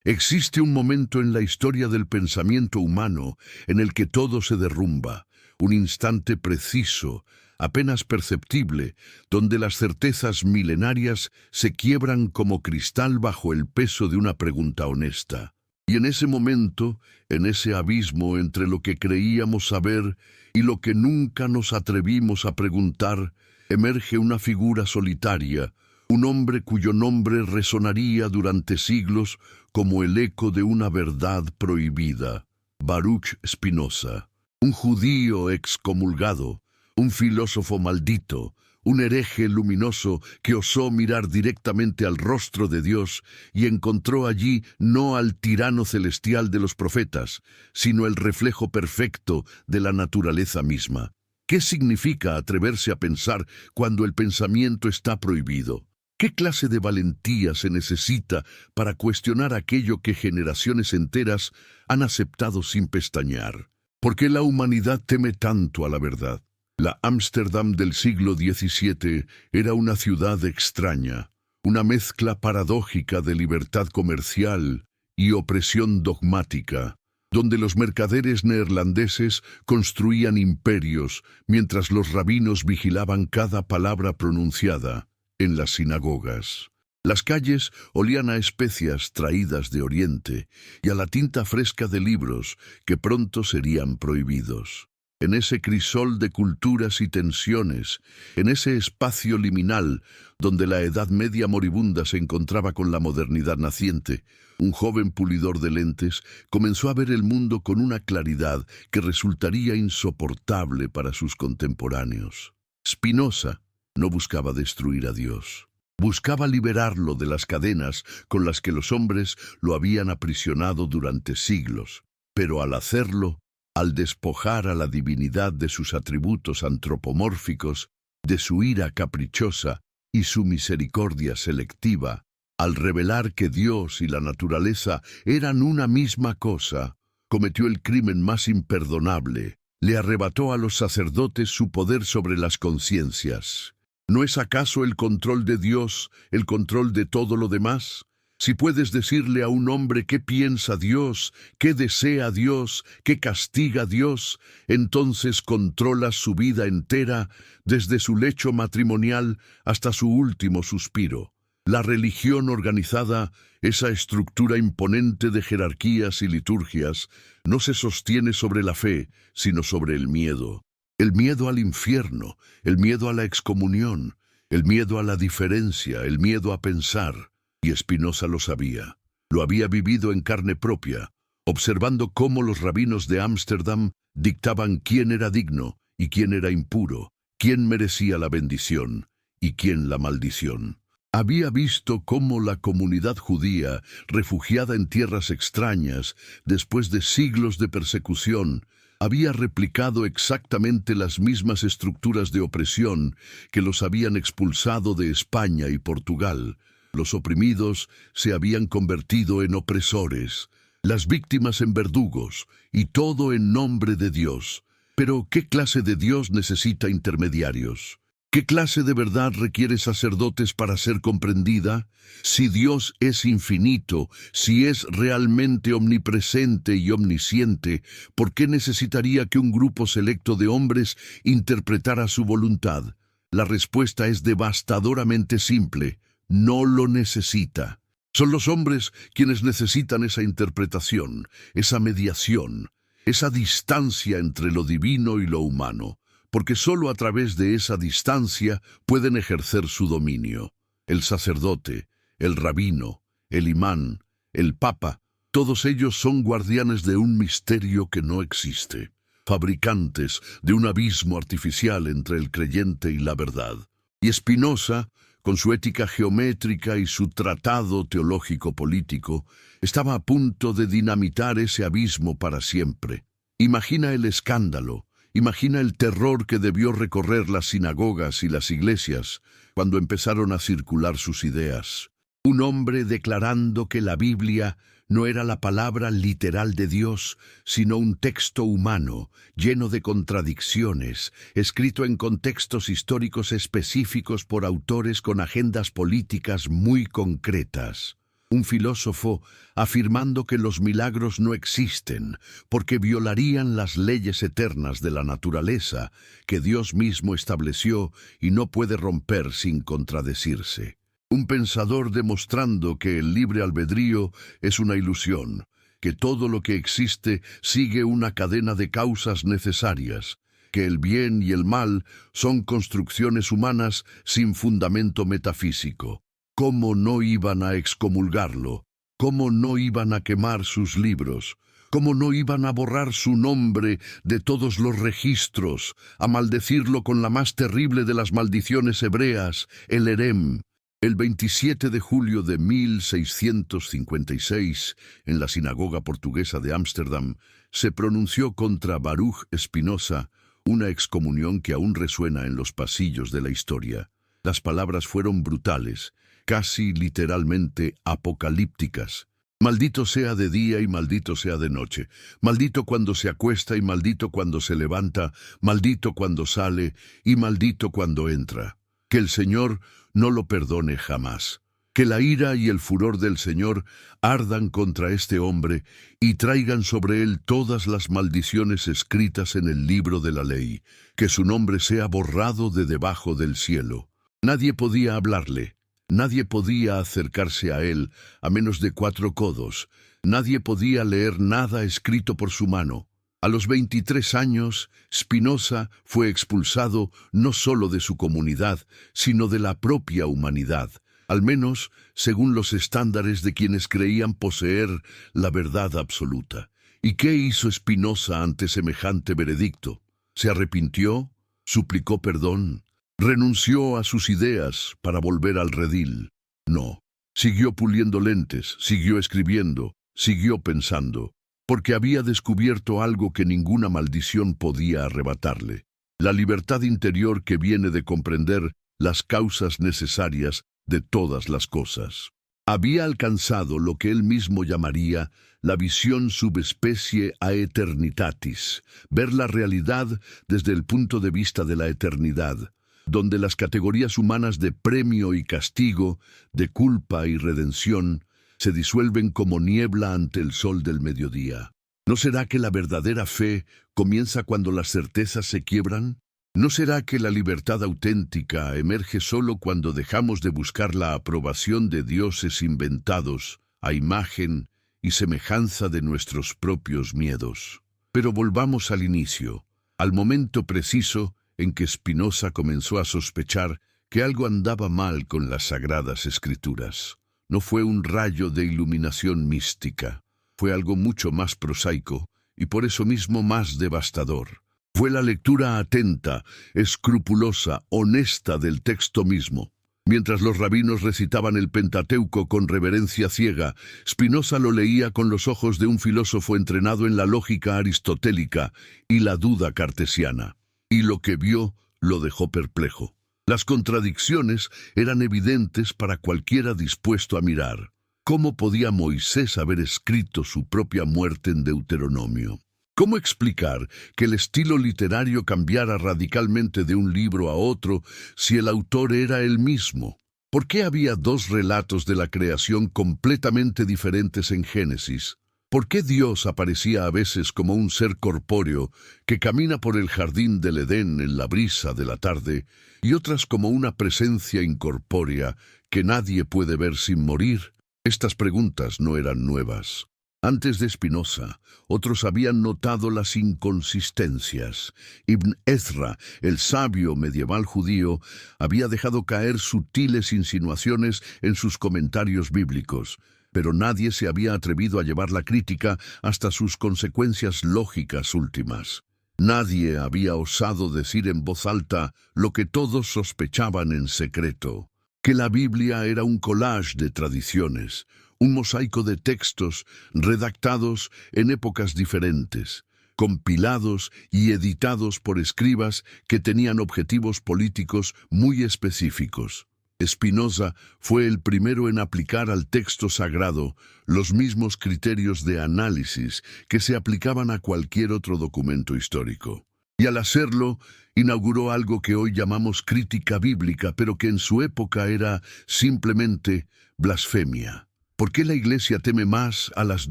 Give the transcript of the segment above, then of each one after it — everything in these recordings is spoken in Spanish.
Existe un momento en la historia del pensamiento humano en el que todo se derrumba, un instante preciso, apenas perceptible, donde las certezas milenarias se quiebran como cristal bajo el peso de una pregunta honesta. Y en ese momento, en ese abismo entre lo que creíamos saber y lo que nunca nos atrevimos a preguntar, emerge una figura solitaria, un hombre cuyo nombre resonaría durante siglos como el eco de una verdad prohibida: Baruch Spinoza, un judío excomulgado, un filósofo maldito, un hereje luminoso que osó mirar directamente al rostro de Dios y encontró allí no al tirano celestial de los profetas, sino el reflejo perfecto de la naturaleza misma. ¿Qué significa atreverse a pensar cuando el pensamiento está prohibido? ¿Qué clase de valentía se necesita para cuestionar aquello que generaciones enteras han aceptado sin pestañear? ¿Por qué la humanidad teme tanto a la verdad? La Ámsterdam del siglo XVII era una ciudad extraña, una mezcla paradójica de libertad comercial y opresión dogmática, donde los mercaderes neerlandeses construían imperios mientras los rabinos vigilaban cada palabra pronunciada en las sinagogas. Las calles olían a especias traídas de Oriente y a la tinta fresca de libros que pronto serían prohibidos. En ese crisol de culturas y tensiones, en ese espacio liminal donde la Edad Media moribunda se encontraba con la modernidad naciente, un joven pulidor de lentes comenzó a ver el mundo con una claridad que resultaría insoportable para sus contemporáneos. Spinoza no buscaba destruir a Dios. Buscaba liberarlo de las cadenas con las que los hombres lo habían aprisionado durante siglos, pero al hacerlo, al despojar a la divinidad de sus atributos antropomórficos, de su ira caprichosa y su misericordia selectiva, al revelar que Dios y la naturaleza eran una misma cosa, cometió el crimen más imperdonable: le arrebató a los sacerdotes su poder sobre las conciencias. ¿No es acaso el control de Dios el control de todo lo demás? Si puedes decirle a un hombre qué piensa Dios, qué desea Dios, qué castiga Dios, entonces controlas su vida entera, desde su lecho matrimonial hasta su último suspiro. La religión organizada, esa estructura imponente de jerarquías y liturgias, no se sostiene sobre la fe, sino sobre el miedo. El miedo al infierno, el miedo a la excomunión, el miedo a la diferencia, el miedo a pensar. Y Spinoza lo sabía. Lo había vivido en carne propia, observando cómo los rabinos de Ámsterdam dictaban quién era digno y quién era impuro, quién merecía la bendición y quién la maldición. Había visto cómo la comunidad judía, refugiada en tierras extrañas, después de siglos de persecución, había replicado exactamente las mismas estructuras de opresión que los habían expulsado de España y Portugal. Los oprimidos se habían convertido en opresores, las víctimas en verdugos, y todo en nombre de Dios. Pero, ¿qué clase de Dios necesita intermediarios? ¿Qué clase de verdad requiere sacerdotes para ser comprendida? Si Dios es infinito, si es realmente omnipresente y omnisciente, ¿por qué necesitaría que un grupo selecto de hombres interpretara su voluntad? La respuesta es devastadoramente simple: no lo necesita. Son los hombres quienes necesitan esa interpretación, esa mediación, esa distancia entre lo divino y lo humano, porque solo a través de esa distancia pueden ejercer su dominio. El sacerdote, el rabino, el imán, el papa, todos ellos son guardianes de un misterio que no existe, fabricantes de un abismo artificial entre el creyente y la verdad. Y Spinoza, con su ética geométrica y su tratado teológico-político, estaba a punto de dinamitar ese abismo para siempre. Imagina el escándalo, imagina el terror que debió recorrer las sinagogas y las iglesias cuando empezaron a circular sus ideas. Un hombre declarando que la Biblia no era la palabra literal de Dios, sino un texto humano, lleno de contradicciones, escrito en contextos históricos específicos por autores con agendas políticas muy concretas. un filósofo afirmando que los milagros no existen porque violarían las leyes eternas de la naturaleza que Dios mismo estableció y no puede romper sin contradecirse. Un pensador demostrando que el libre albedrío es una ilusión, que todo lo que existe sigue una cadena de causas necesarias, que el bien y el mal son construcciones humanas sin fundamento metafísico. ¿Cómo no iban a excomulgarlo? ¿Cómo no iban a quemar sus libros? ¿Cómo no iban a borrar su nombre de todos los registros, a maldecirlo con la más terrible de las maldiciones hebreas, el herem? El 27 de julio de 1656, en la sinagoga portuguesa de Ámsterdam, se pronunció contra Baruch Spinoza una excomunión que aún resuena en los pasillos de la historia. Las palabras fueron brutales, casi literalmente apocalípticas. Maldito sea de día y maldito sea de noche. Maldito cuando se acuesta y maldito cuando se levanta. Maldito cuando sale y maldito cuando entra. Que el Señor no lo perdone jamás. Que la ira y el furor del Señor ardan contra este hombre y traigan sobre él todas las maldiciones escritas en el libro de la ley. Que su nombre sea borrado de debajo del cielo. Nadie podía hablarle. Nadie podía acercarse a él a menos de 4 codos. Nadie podía leer nada escrito por su mano. A los 23 años, Spinoza fue expulsado no solo de su comunidad, sino de la propia humanidad, al menos según los estándares de quienes creían poseer la verdad absoluta. ¿Y qué hizo Spinoza ante semejante veredicto? ¿Se arrepintió? ¿Suplicó perdón? ¿Renunció a sus ideas para volver al redil? No. Siguió puliendo lentes, siguió escribiendo, siguió pensando, porque había descubierto algo que ninguna maldición podía arrebatarle: la libertad interior que viene de comprender las causas necesarias de todas las cosas. Había alcanzado lo que él mismo llamaría la visión subespecie aeternitatis, ver la realidad desde el punto de vista de la eternidad, donde las categorías humanas de premio y castigo, de culpa y redención, se disuelven como niebla ante el sol del mediodía. ¿No será que la verdadera fe comienza cuando las certezas se quiebran? ¿No será que la libertad auténtica emerge solo cuando dejamos de buscar la aprobación de dioses inventados, a imagen y semejanza de nuestros propios miedos? Pero volvamos al inicio, al momento preciso en que Spinoza comenzó a sospechar que algo andaba mal con las Sagradas Escrituras. No fue un rayo de iluminación mística, fue algo mucho más prosaico y por eso mismo más devastador. Fue la lectura atenta, escrupulosa, honesta del texto mismo. Mientras los rabinos recitaban el Pentateuco con reverencia ciega, Spinoza lo leía con los ojos de un filósofo entrenado en la lógica aristotélica y la duda cartesiana. Y lo que vio lo dejó perplejo. Las contradicciones eran evidentes para cualquiera dispuesto a mirar. ¿Cómo podía Moisés haber escrito su propia muerte en Deuteronomio? ¿Cómo explicar que el estilo literario cambiara radicalmente de un libro a otro si el autor era el mismo? ¿Por qué había 2 relatos de la creación completamente diferentes en Génesis? ¿Por qué Dios aparecía a veces como un ser corpóreo que camina por el jardín del Edén en la brisa de la tarde y otras como una presencia incorpórea que nadie puede ver sin morir? Estas preguntas no eran nuevas. Antes de Spinoza, otros habían notado las inconsistencias. Ibn Ezra, el sabio medieval judío, había dejado caer sutiles insinuaciones en sus comentarios bíblicos, pero nadie se había atrevido a llevar la crítica hasta sus consecuencias lógicas últimas. Nadie había osado decir en voz alta lo que todos sospechaban en secreto: que la Biblia era un collage de tradiciones, un mosaico de textos redactados en épocas diferentes, compilados y editados por escribas que tenían objetivos políticos muy específicos. Spinoza fue el primero en aplicar al texto sagrado los mismos criterios de análisis que se aplicaban a cualquier otro documento histórico. Y al hacerlo, inauguró algo que hoy llamamos crítica bíblica, pero que en su época era simplemente blasfemia. ¿Por qué la Iglesia teme más a las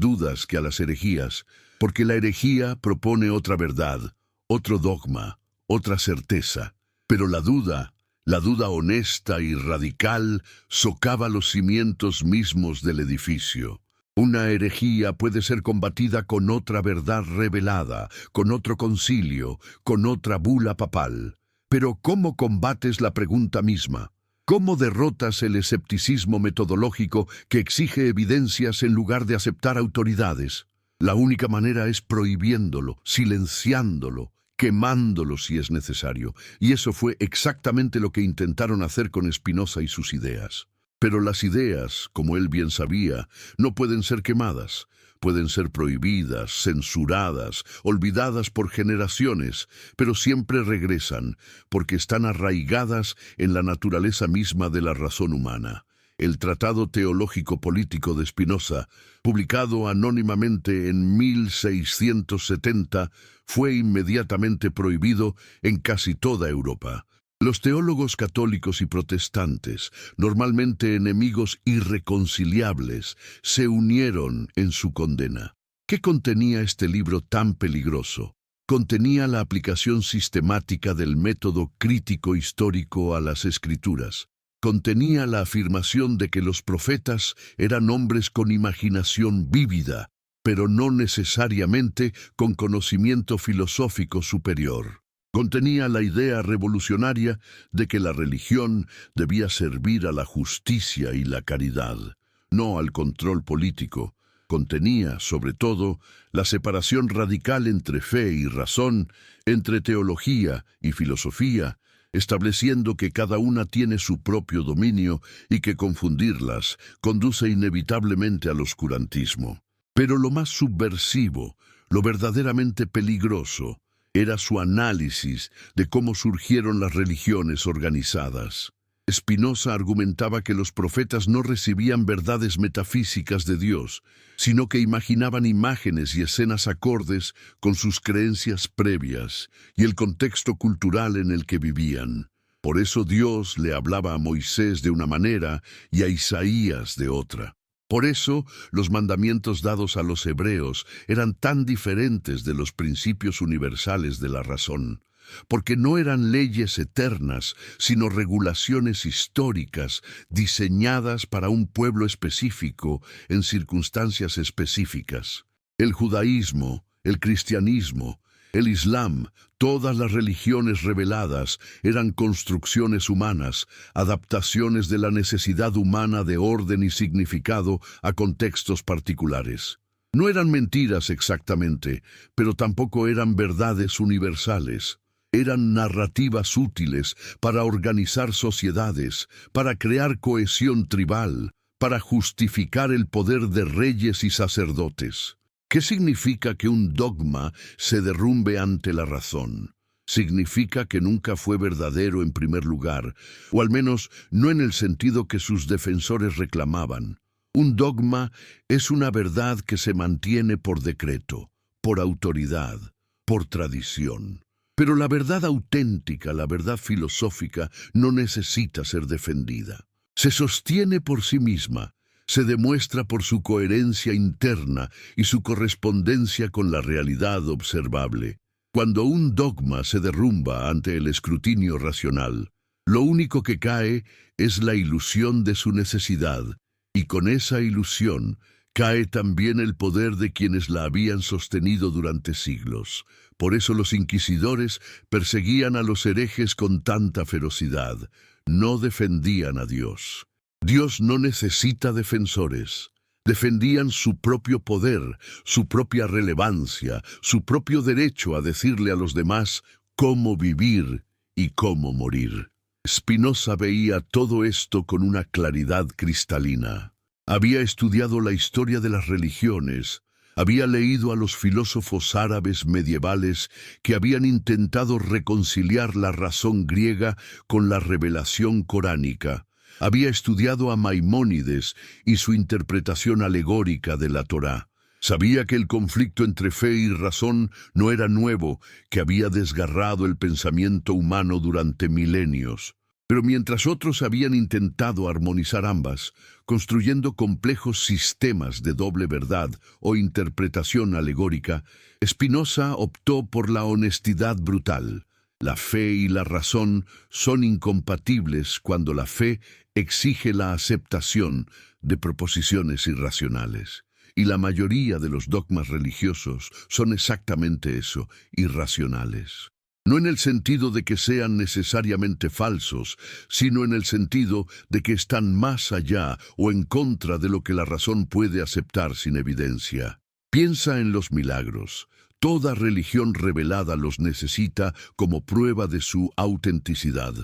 dudas que a las herejías? Porque la herejía propone otra verdad, otro dogma, otra certeza. Pero la duda honesta y radical, socava los cimientos mismos del edificio. Una herejía puede ser combatida con otra verdad revelada, con otro concilio, con otra bula papal. Pero ¿cómo combates la pregunta misma? ¿Cómo derrotas el escepticismo metodológico que exige evidencias en lugar de aceptar autoridades? La única manera es prohibiéndolo, silenciándolo, quemándolo si es necesario. Y eso fue exactamente lo que intentaron hacer con Spinoza y sus ideas. Pero las ideas, como él bien sabía, no pueden ser quemadas. Pueden ser prohibidas, censuradas, olvidadas por generaciones, pero siempre regresan, porque están arraigadas en la naturaleza misma de la razón humana. El Tratado Teológico Político de Spinoza, publicado anónimamente en 1670, fue inmediatamente prohibido en casi toda Europa. Los teólogos católicos y protestantes, normalmente enemigos irreconciliables, se unieron en su condena. ¿Qué contenía este libro tan peligroso? Contenía la aplicación sistemática del método crítico histórico a las Escrituras. Contenía la afirmación de que los profetas eran hombres con imaginación vívida, pero no necesariamente con conocimiento filosófico superior. Contenía la idea revolucionaria de que la religión debía servir a la justicia y la caridad, no al control político. Contenía, sobre todo, la separación radical entre fe y razón, entre teología y filosofía, estableciendo que cada una tiene su propio dominio y que confundirlas conduce inevitablemente al oscurantismo. Pero lo más subversivo, lo verdaderamente peligroso, era su análisis de cómo surgieron las religiones organizadas. Spinoza argumentaba que los profetas no recibían verdades metafísicas de Dios, sino que imaginaban imágenes y escenas acordes con sus creencias previas y el contexto cultural en el que vivían. Por eso Dios le hablaba a Moisés de una manera y a Isaías de otra. Por eso los mandamientos dados a los hebreos eran tan diferentes de los principios universales de la razón, porque no eran leyes eternas, sino regulaciones históricas diseñadas para un pueblo específico en circunstancias específicas. El judaísmo, el cristianismo, el islam, todas las religiones reveladas eran construcciones humanas, adaptaciones de la necesidad humana de orden y significado a contextos particulares. No eran mentiras exactamente, pero tampoco eran verdades universales. Eran narrativas útiles para organizar sociedades, para crear cohesión tribal, para justificar el poder de reyes y sacerdotes. ¿Qué significa que un dogma se derrumbe ante la razón? Significa que nunca fue verdadero en primer lugar, o al menos no en el sentido que sus defensores reclamaban. Un dogma es una verdad que se mantiene por decreto, por autoridad, por tradición. Pero la verdad auténtica, la verdad filosófica, no necesita ser defendida. Se sostiene por sí misma. Se demuestra por su coherencia interna y su correspondencia con la realidad observable. Cuando un dogma se derrumba ante el escrutinio racional, lo único que cae es la ilusión de su necesidad, y con esa ilusión cae también el poder de quienes la habían sostenido durante siglos. Por eso los inquisidores perseguían a los herejes con tanta ferocidad. No defendían a Dios. Dios no necesita defensores. Defendían su propio poder, su propia relevancia, su propio derecho a decirle a los demás cómo vivir y cómo morir. Spinoza veía todo esto con una claridad cristalina. Había estudiado la historia de las religiones, había leído a los filósofos árabes medievales que habían intentado reconciliar la razón griega con la revelación coránica. Había estudiado a Maimónides y su interpretación alegórica de la Torá. Sabía que el conflicto entre fe y razón no era nuevo, que había desgarrado el pensamiento humano durante milenios. Pero mientras otros habían intentado armonizar ambas, construyendo complejos sistemas de doble verdad o interpretación alegórica, Spinoza optó por la honestidad brutal. La fe y la razón son incompatibles cuando la fe exige la aceptación de proposiciones irracionales. Y la mayoría de los dogmas religiosos son exactamente eso, irracionales. No en el sentido de que sean necesariamente falsos, sino en el sentido de que están más allá o en contra de lo que la razón puede aceptar sin evidencia. Piensa en los milagros. Toda religión revelada los necesita como prueba de su autenticidad.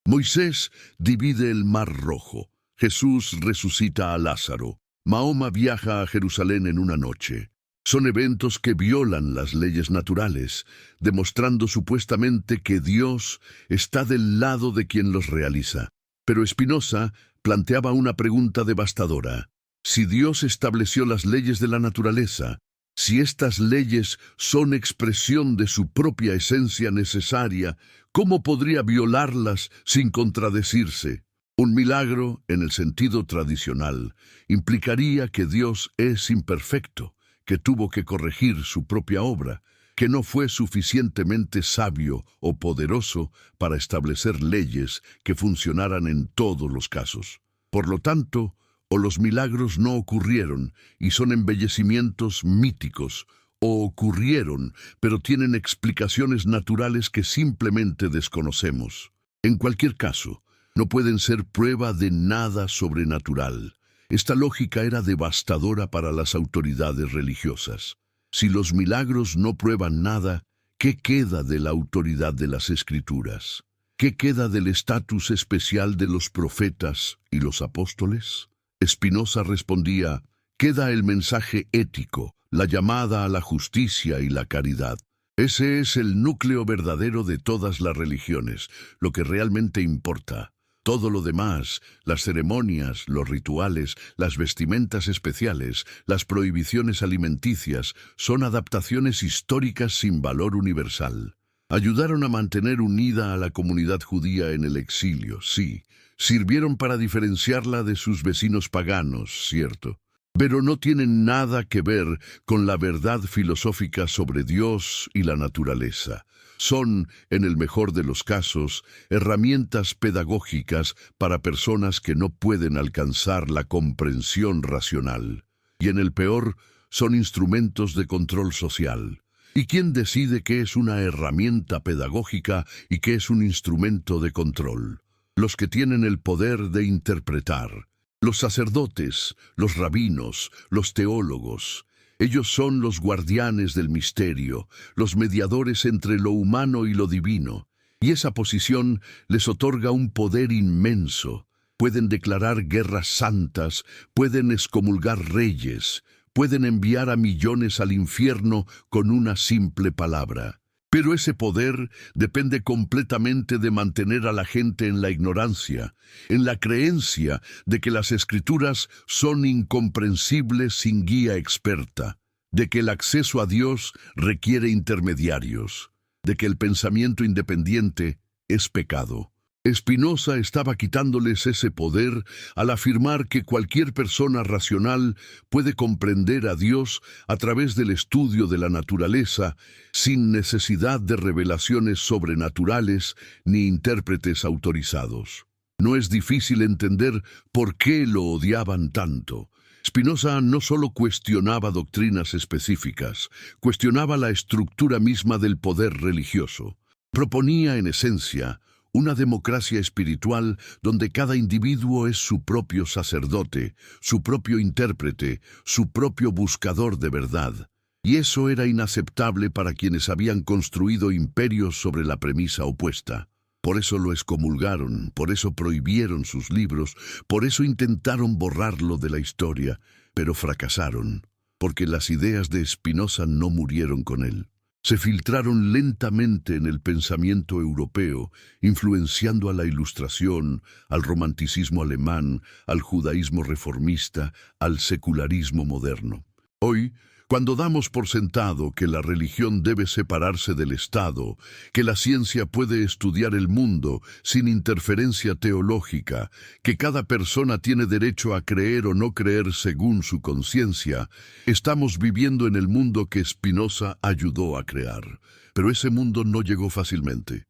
Moisés divide el Mar Rojo. Jesús resucita a Lázaro. Mahoma viaja a Jerusalén en una noche. Son eventos que violan las leyes naturales, demostrando supuestamente que Dios está del lado de quien los realiza. Pero Spinoza planteaba una pregunta devastadora. Si Dios estableció las leyes de la naturaleza, si estas leyes son expresión de su propia esencia necesaria, ¿cómo podría violarlas sin contradecirse? Un milagro, en el sentido tradicional, implicaría que Dios es imperfecto, que tuvo que corregir su propia obra, que no fue suficientemente sabio o poderoso para establecer leyes que funcionaran en todos los casos. Por lo tanto, o los milagros no ocurrieron y son embellecimientos míticos, o ocurrieron, pero tienen explicaciones naturales que simplemente desconocemos. En cualquier caso, no pueden ser prueba de nada sobrenatural. Esta lógica era devastadora para las autoridades religiosas. Si los milagros no prueban nada, ¿qué queda de la autoridad de las Escrituras? ¿Qué queda del estatus especial de los profetas y los apóstoles? Spinoza respondía, queda el mensaje ético, la llamada a la justicia y la caridad. Ese es el núcleo verdadero de todas las religiones, lo que realmente importa. Todo lo demás, las ceremonias, los rituales, las vestimentas especiales, las prohibiciones alimenticias, son adaptaciones históricas sin valor universal. Ayudaron a mantener unida a la comunidad judía en el exilio, sí. Sirvieron para diferenciarla de sus vecinos paganos, cierto. Pero no tienen nada que ver con la verdad filosófica sobre Dios y la naturaleza. Son, en el mejor de los casos, herramientas pedagógicas para personas que no pueden alcanzar la comprensión racional. Y en el peor, son instrumentos de control social. ¿Y quién decide qué es una herramienta pedagógica y qué es un instrumento de control? Los que tienen el poder de interpretar. Los sacerdotes, los rabinos, los teólogos. Ellos son los guardianes del misterio, los mediadores entre lo humano y lo divino. Y esa posición les otorga un poder inmenso. Pueden declarar guerras santas, pueden excomulgar reyes, pueden enviar a millones al infierno con una simple palabra. Pero ese poder depende completamente de mantener a la gente en la ignorancia, en la creencia de que las Escrituras son incomprensibles sin guía experta, de que el acceso a Dios requiere intermediarios, de que el pensamiento independiente es pecado. Spinoza estaba quitándoles ese poder al afirmar que cualquier persona racional puede comprender a Dios a través del estudio de la naturaleza sin necesidad de revelaciones sobrenaturales ni intérpretes autorizados. No es difícil entender por qué lo odiaban tanto. Spinoza no solo cuestionaba doctrinas específicas, cuestionaba la estructura misma del poder religioso. Proponía, en esencia, una democracia espiritual donde cada individuo es su propio sacerdote, su propio intérprete, su propio buscador de verdad. Y eso era inaceptable para quienes habían construido imperios sobre la premisa opuesta. Por eso lo excomulgaron, por eso prohibieron sus libros, por eso intentaron borrarlo de la historia, pero fracasaron, porque las ideas de Spinoza no murieron con él. Se filtraron lentamente en el pensamiento europeo, influenciando a la Ilustración, al romanticismo alemán, al judaísmo reformista, al secularismo moderno. Hoy, Cuando damos por sentado que la religión debe separarse del Estado, que la ciencia puede estudiar el mundo sin interferencia teológica, que cada persona tiene derecho a creer o no creer según su conciencia, estamos viviendo en el mundo que Spinoza ayudó a crear. Pero ese mundo no llegó fácilmente.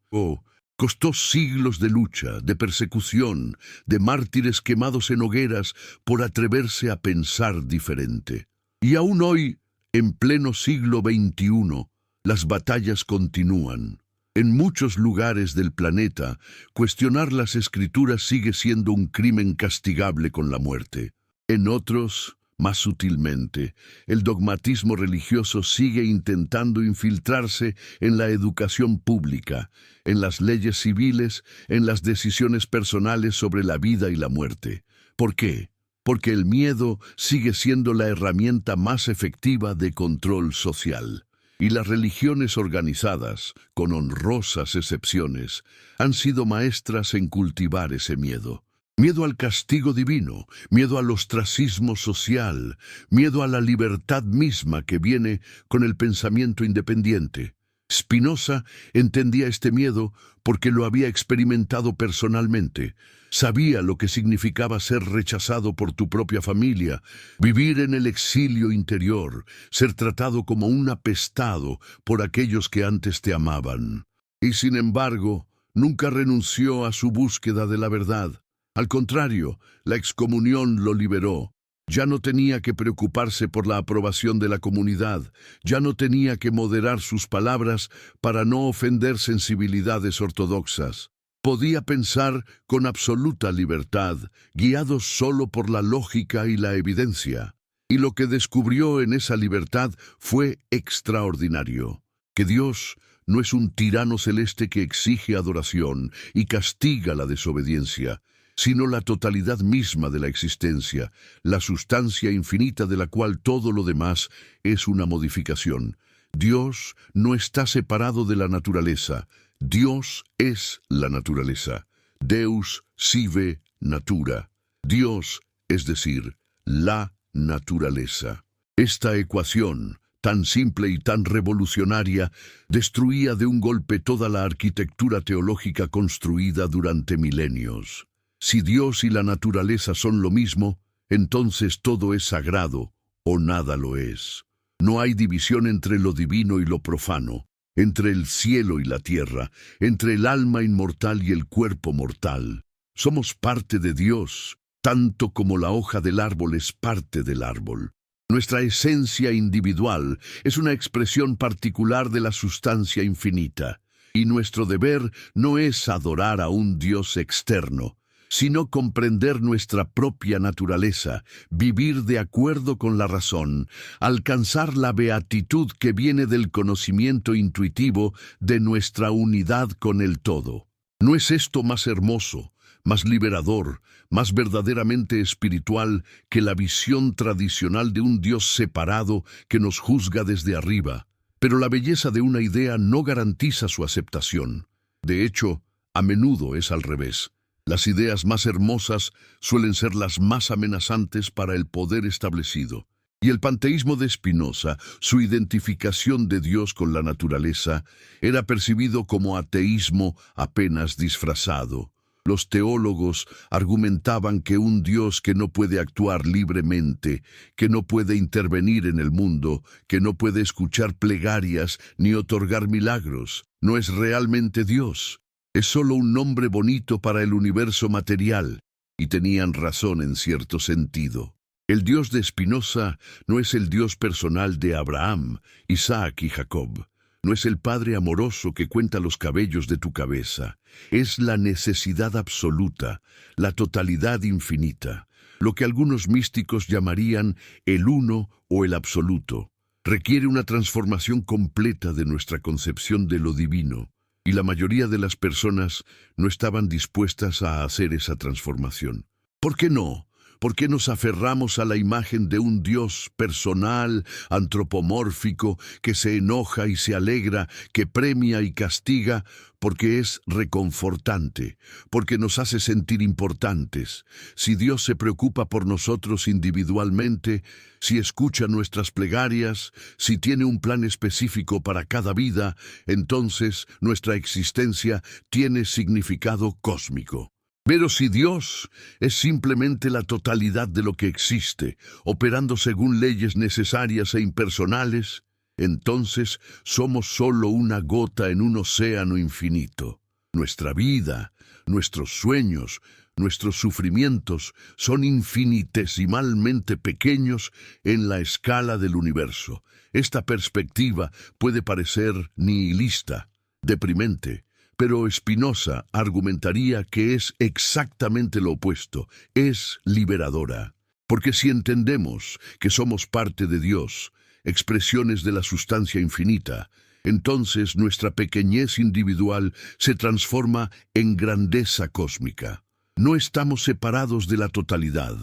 Costó siglos de lucha, de persecución, de mártires quemados en hogueras por atreverse a pensar diferente. Y aún hoy, en pleno siglo XXI, las batallas continúan. En muchos lugares del planeta, cuestionar las escrituras sigue siendo un crimen castigable con la muerte. En otros, más sutilmente, el dogmatismo religioso sigue intentando infiltrarse en la educación pública, en las leyes civiles, en las decisiones personales sobre la vida y la muerte. ¿Por qué? Porque el miedo sigue siendo la herramienta más efectiva de control social. Y las religiones organizadas, con honrosas excepciones, han sido maestras en cultivar ese miedo. Miedo al castigo divino, miedo al ostracismo social, miedo a la libertad misma que viene con el pensamiento independiente. Spinoza entendía este miedo porque lo había experimentado personalmente. Sabía lo que significaba ser rechazado por tu propia familia, vivir en el exilio interior, ser tratado como un apestado por aquellos que antes te amaban. Y sin embargo, nunca renunció a su búsqueda de la verdad. Al contrario, la excomunión lo liberó. Ya no tenía que preocuparse por la aprobación de la comunidad, ya no tenía que moderar sus palabras para no ofender sensibilidades ortodoxas. Podía pensar con absoluta libertad, guiado solo por la lógica y la evidencia. Y lo que descubrió en esa libertad fue extraordinario. Que Dios no es un tirano celeste que exige adoración y castiga la desobediencia, sino la totalidad misma de la existencia, la sustancia infinita de la cual todo lo demás es una modificación. Dios no está separado de la naturaleza. Dios es la naturaleza. Deus sive natura. Dios, es decir, la naturaleza. Esta ecuación, tan simple y tan revolucionaria, destruía de un golpe toda la arquitectura teológica construida durante milenios. Si Dios y la naturaleza son lo mismo, entonces todo es sagrado o nada lo es. No hay división entre lo divino y lo profano, entre el cielo y la tierra, entre el alma inmortal y el cuerpo mortal. Somos parte de Dios, tanto como la hoja del árbol es parte del árbol. Nuestra esencia individual es una expresión particular de la sustancia infinita, y nuestro deber no es adorar a un Dios externo, sino comprender nuestra propia naturaleza, vivir de acuerdo con la razón, alcanzar la beatitud que viene del conocimiento intuitivo de nuestra unidad con el todo. ¿No es esto más hermoso, más liberador, más verdaderamente espiritual que la visión tradicional de un Dios separado que nos juzga desde arriba? Pero la belleza de una idea no garantiza su aceptación. De hecho, a menudo es al revés. Las ideas más hermosas suelen ser las más amenazantes para el poder establecido. Y el panteísmo de Spinoza, su identificación de Dios con la naturaleza, era percibido como ateísmo apenas disfrazado. Los teólogos argumentaban que un Dios que no puede actuar libremente, que no puede intervenir en el mundo, que no puede escuchar plegarias ni otorgar milagros, no es realmente Dios. Es solo un nombre bonito para el universo material, y tenían razón en cierto sentido. El Dios de Spinoza no es el Dios personal de Abraham, Isaac y Jacob. No es el Padre amoroso que cuenta los cabellos de tu cabeza. Es la necesidad absoluta, la totalidad infinita, lo que algunos místicos llamarían el uno o el absoluto. Requiere una transformación completa de nuestra concepción de lo divino. Y la mayoría de las personas no estaban dispuestas a hacer esa transformación. ¿Por qué no? ¿Por qué nos aferramos a la imagen de un Dios personal, antropomórfico, que se enoja y se alegra, que premia y castiga? Porque es reconfortante, porque nos hace sentir importantes. Si Dios se preocupa por nosotros individualmente, si escucha nuestras plegarias, si tiene un plan específico para cada vida, entonces nuestra existencia tiene significado cósmico. Pero si Dios es simplemente la totalidad de lo que existe, operando según leyes necesarias e impersonales, entonces somos solo una gota en un océano infinito. Nuestra vida, nuestros sueños, nuestros sufrimientos son infinitesimalmente pequeños en la escala del universo. Esta perspectiva puede parecer nihilista, deprimente, pero Spinoza argumentaría que es exactamente lo opuesto, es liberadora. Porque si entendemos que somos parte de Dios, expresiones de la sustancia infinita, entonces nuestra pequeñez individual se transforma en grandeza cósmica. No estamos separados de la totalidad.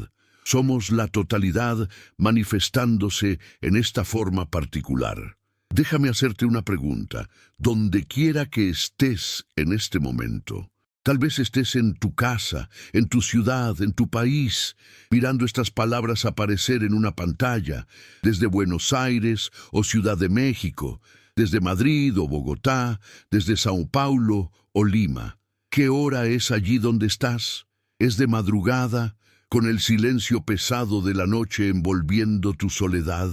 Somos la totalidad manifestándose en esta forma particular. Déjame hacerte una pregunta. Donde quiera que estés en este momento, tal vez estés en tu casa, en tu ciudad, en tu país, mirando estas palabras aparecer en una pantalla, desde Buenos Aires o Ciudad de México, desde Madrid o Bogotá, desde Sao Paulo o Lima. ¿Qué hora es allí donde estás? ¿Es de madrugada, con el silencio pesado de la noche envolviendo tu soledad?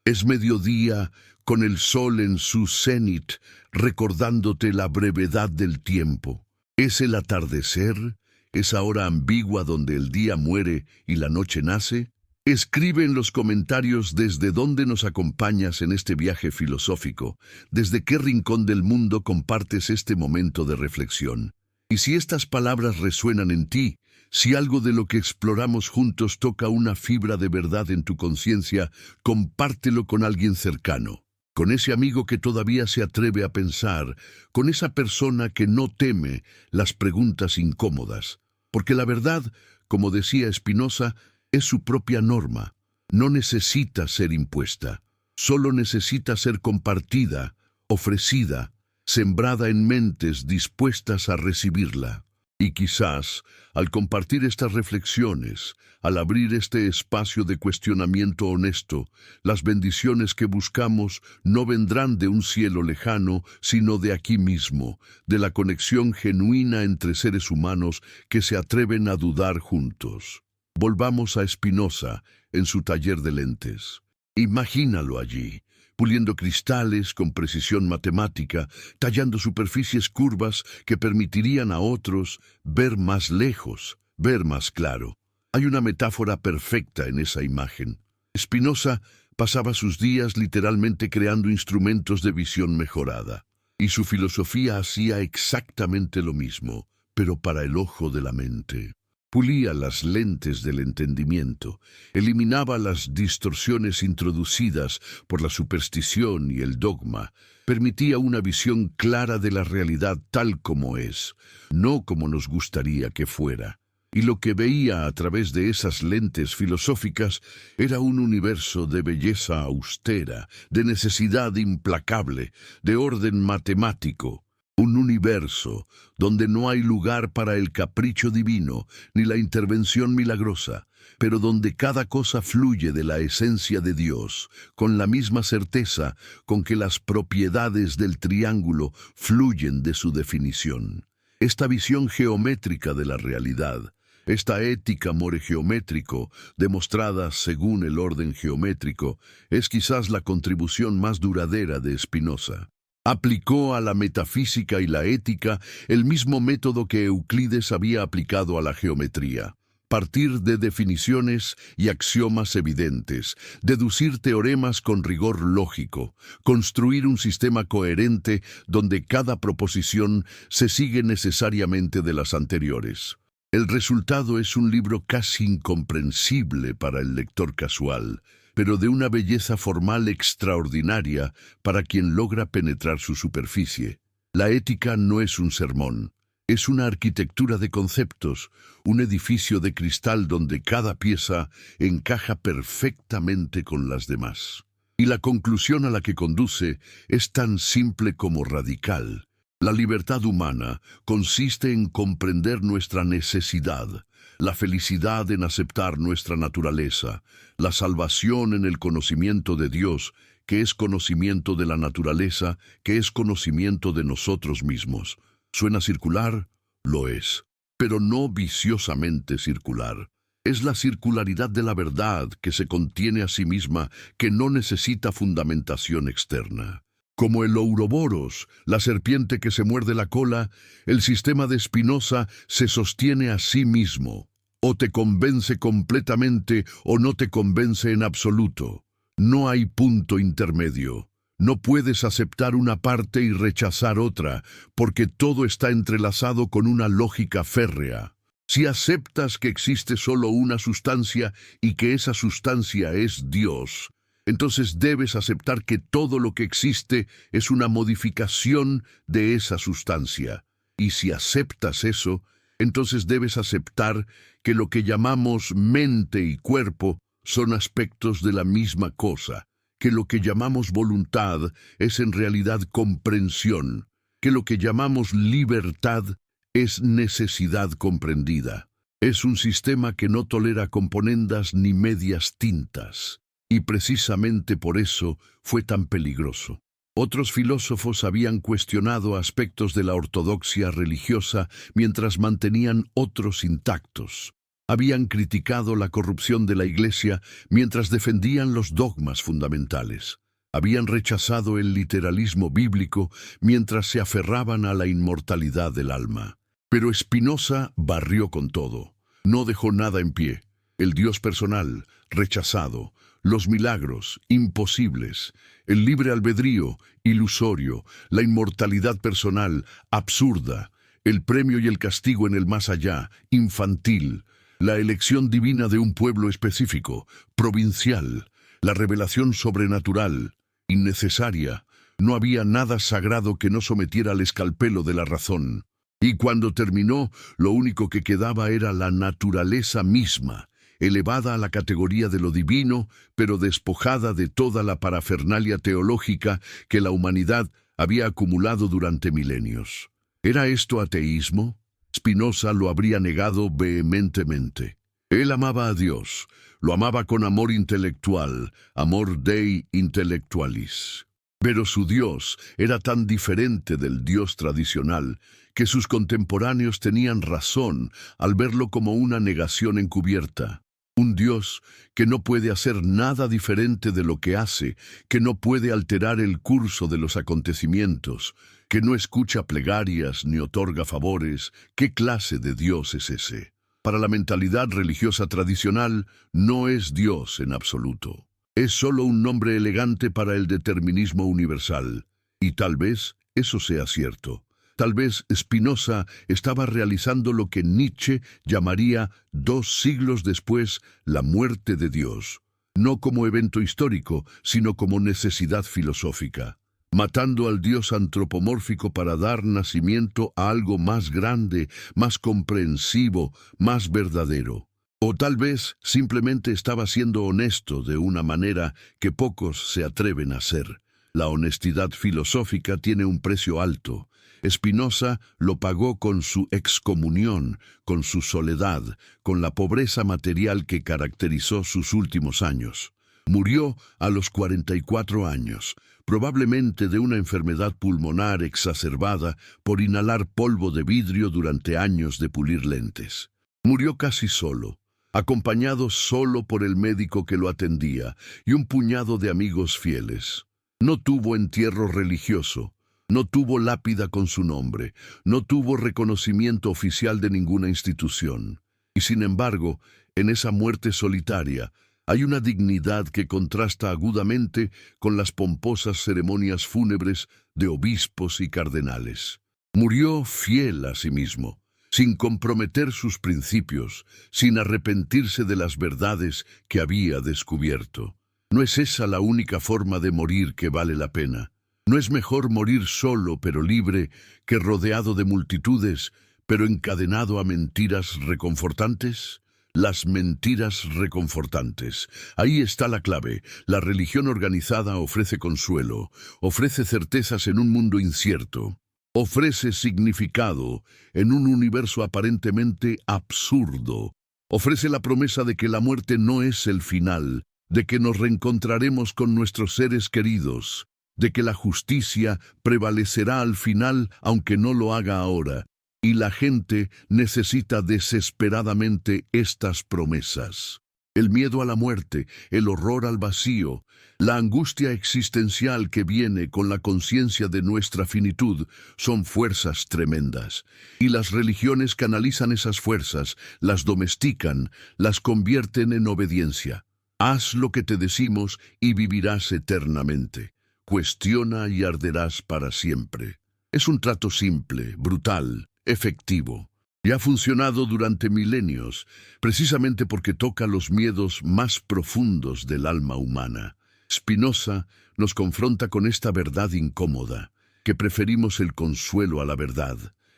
¿Es mediodía, con el sol en su cenit, recordándote la brevedad del tiempo? ¿Es el atardecer, esa hora ambigua donde el día muere y la noche nace? Escribe en los comentarios desde dónde nos acompañas en este viaje filosófico, desde qué rincón del mundo compartes este momento de reflexión. Y si estas palabras resuenan en ti, si algo de lo que exploramos juntos toca una fibra de verdad en tu conciencia, compártelo con alguien cercano, con ese amigo que todavía se atreve a pensar, con esa persona que no teme las preguntas incómodas. Porque la verdad, como decía Spinoza, es su propia norma. No necesita ser impuesta, solo necesita ser compartida, ofrecida, sembrada en mentes dispuestas a recibirla. Y quizás, al compartir estas reflexiones, al abrir este espacio de cuestionamiento honesto, las bendiciones que buscamos no vendrán de un cielo lejano, sino de aquí mismo, de la conexión genuina entre seres humanos que se atreven a dudar juntos. Volvamos a Spinoza en su taller de lentes. Imagínalo allí, puliendo cristales con precisión matemática, tallando superficies curvas que permitirían a otros ver más lejos, ver más claro. Hay una metáfora perfecta en esa imagen. Spinoza pasaba sus días literalmente creando instrumentos de visión mejorada, y su filosofía hacía exactamente lo mismo, pero para el ojo de la mente. Pulía las lentes del entendimiento, eliminaba las distorsiones introducidas por la superstición y el dogma, permitía una visión clara de la realidad tal como es, no como nos gustaría que fuera. Y lo que veía a través de esas lentes filosóficas era un universo de belleza austera, de necesidad implacable, de orden matemático. Un universo donde no hay lugar para el capricho divino ni la intervención milagrosa, pero donde cada cosa fluye de la esencia de Dios, con la misma certeza con que las propiedades del triángulo fluyen de su definición. Esta visión geométrica de la realidad, esta ética more geométrico, demostrada según el orden geométrico, es quizás la contribución más duradera de Spinoza. Aplicó a la metafísica y la ética el mismo método que Euclides había aplicado a la geometría. Partir de definiciones y axiomas evidentes, deducir teoremas con rigor lógico, construir un sistema coherente donde cada proposición se sigue necesariamente de las anteriores. El resultado es un libro casi incomprensible para el lector casual, pero de una belleza formal extraordinaria para quien logra penetrar su superficie. La ética no es un sermón, Es una arquitectura de conceptos, un edificio de cristal donde cada pieza encaja perfectamente con las demás. Y la conclusión a la que conduce es tan simple como radical. La libertad humana consiste en comprender nuestra necesidad, la felicidad en aceptar nuestra naturaleza, la salvación en el conocimiento de Dios, que es conocimiento de la naturaleza, que es conocimiento de nosotros mismos. ¿Suena circular? Lo es, pero no viciosamente circular. Es la circularidad de la verdad que se contiene a sí misma, que no necesita fundamentación externa. Como el ouroboros, la serpiente que se muerde la cola, el sistema de Spinoza se sostiene a sí mismo. O te convence completamente o no te convence en absoluto. No hay punto intermedio. No puedes aceptar una parte y rechazar otra, porque todo está entrelazado con una lógica férrea. Si aceptas que existe solo una sustancia y que esa sustancia es Dios, entonces debes aceptar que todo lo que existe es una modificación de esa sustancia. Y si aceptas eso, entonces debes aceptar que lo que llamamos mente y cuerpo son aspectos de la misma cosa, que lo que llamamos voluntad es en realidad comprensión, que lo que llamamos libertad es necesidad comprendida. Es un sistema que no tolera componendas ni medias tintas, y precisamente por eso fue tan peligroso. Otros filósofos habían cuestionado aspectos de la ortodoxia religiosa mientras mantenían otros intactos. Habían criticado la corrupción de la Iglesia mientras defendían los dogmas fundamentales. Habían rechazado el literalismo bíblico mientras se aferraban a la inmortalidad del alma. Pero Spinoza barrió con todo. No dejó nada en pie. El Dios personal, rechazado. Los milagros, imposibles. El libre albedrío, ilusorio. La inmortalidad personal, absurda. El premio y el castigo en el más allá, infantil. La elección divina de un pueblo específico, provincial. La revelación sobrenatural, innecesaria. No había nada sagrado que no sometiera al escalpelo de la razón. Y cuando terminó, lo único que quedaba era la naturaleza misma, elevada a la categoría de lo divino, pero despojada de toda la parafernalia teológica que la humanidad había acumulado durante milenios. ¿Era esto ateísmo? Spinoza lo habría negado vehementemente. Él amaba a Dios, lo amaba con amor intelectual, amor Dei intellectualis. Pero su Dios era tan diferente del Dios tradicional que sus contemporáneos tenían razón al verlo como una negación encubierta. Un Dios que no puede hacer nada diferente de lo que hace, que no puede alterar el curso de los acontecimientos, que no escucha plegarias ni otorga favores. ¿Qué clase de Dios es ese? Para la mentalidad religiosa tradicional, no es Dios en absoluto. Es solo un nombre elegante para el determinismo universal. Y tal vez eso sea cierto. Tal vez Spinoza estaba realizando lo que Nietzsche llamaría 2 siglos después la muerte de Dios, no como evento histórico, sino como necesidad filosófica, matando al Dios antropomórfico para dar nacimiento a algo más grande, más comprensivo, más verdadero. O tal vez simplemente estaba siendo honesto de una manera que pocos se atreven a hacer. La honestidad filosófica tiene un precio alto. Spinoza lo pagó con su excomunión, con su soledad, con la pobreza material que caracterizó sus últimos años. Murió a los 44 años, probablemente de una enfermedad pulmonar exacerbada por inhalar polvo de vidrio durante años de pulir lentes. Murió casi solo, acompañado solo por el médico que lo atendía y un puñado de amigos fieles. No tuvo entierro religioso. No tuvo lápida con su nombre, no tuvo reconocimiento oficial de ninguna institución. Y sin embargo, en esa muerte solitaria, hay una dignidad que contrasta agudamente con las pomposas ceremonias fúnebres de obispos y cardenales. Murió fiel a sí mismo, sin comprometer sus principios, sin arrepentirse de las verdades que había descubierto. ¿No es esa la única forma de morir que vale la pena? ¿No es mejor morir solo pero libre que rodeado de multitudes, pero encadenado a mentiras reconfortantes. Las mentiras reconfortantes. Ahí está la clave. La religión organizada ofrece consuelo, ofrece certezas en un mundo incierto, ofrece significado en un universo aparentemente absurdo, ofrece la promesa de que la muerte no es el final, de que nos reencontraremos con nuestros seres queridos, de que la justicia prevalecerá al final aunque no lo haga ahora. Y la gente necesita desesperadamente estas promesas. El miedo a la muerte, el horror al vacío, la angustia existencial que viene con la conciencia de nuestra finitud son fuerzas tremendas. Y las religiones canalizan esas fuerzas, las domestican, las convierten en obediencia. Haz lo que te decimos y vivirás eternamente. Cuestiona y arderás para siempre. Es un trato simple, brutal, efectivo, y ha funcionado durante milenios, precisamente porque toca los miedos más profundos del alma humana. Spinoza nos confronta con esta verdad incómoda, que preferimos el consuelo a la verdad,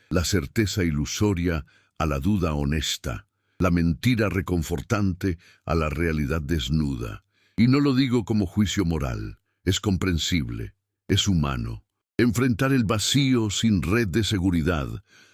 la certeza ilusoria a la duda honesta, la mentira reconfortante a la realidad desnuda. Y no lo digo como juicio moral, es comprensible, es humano. Enfrentar el vacío sin red de seguridad,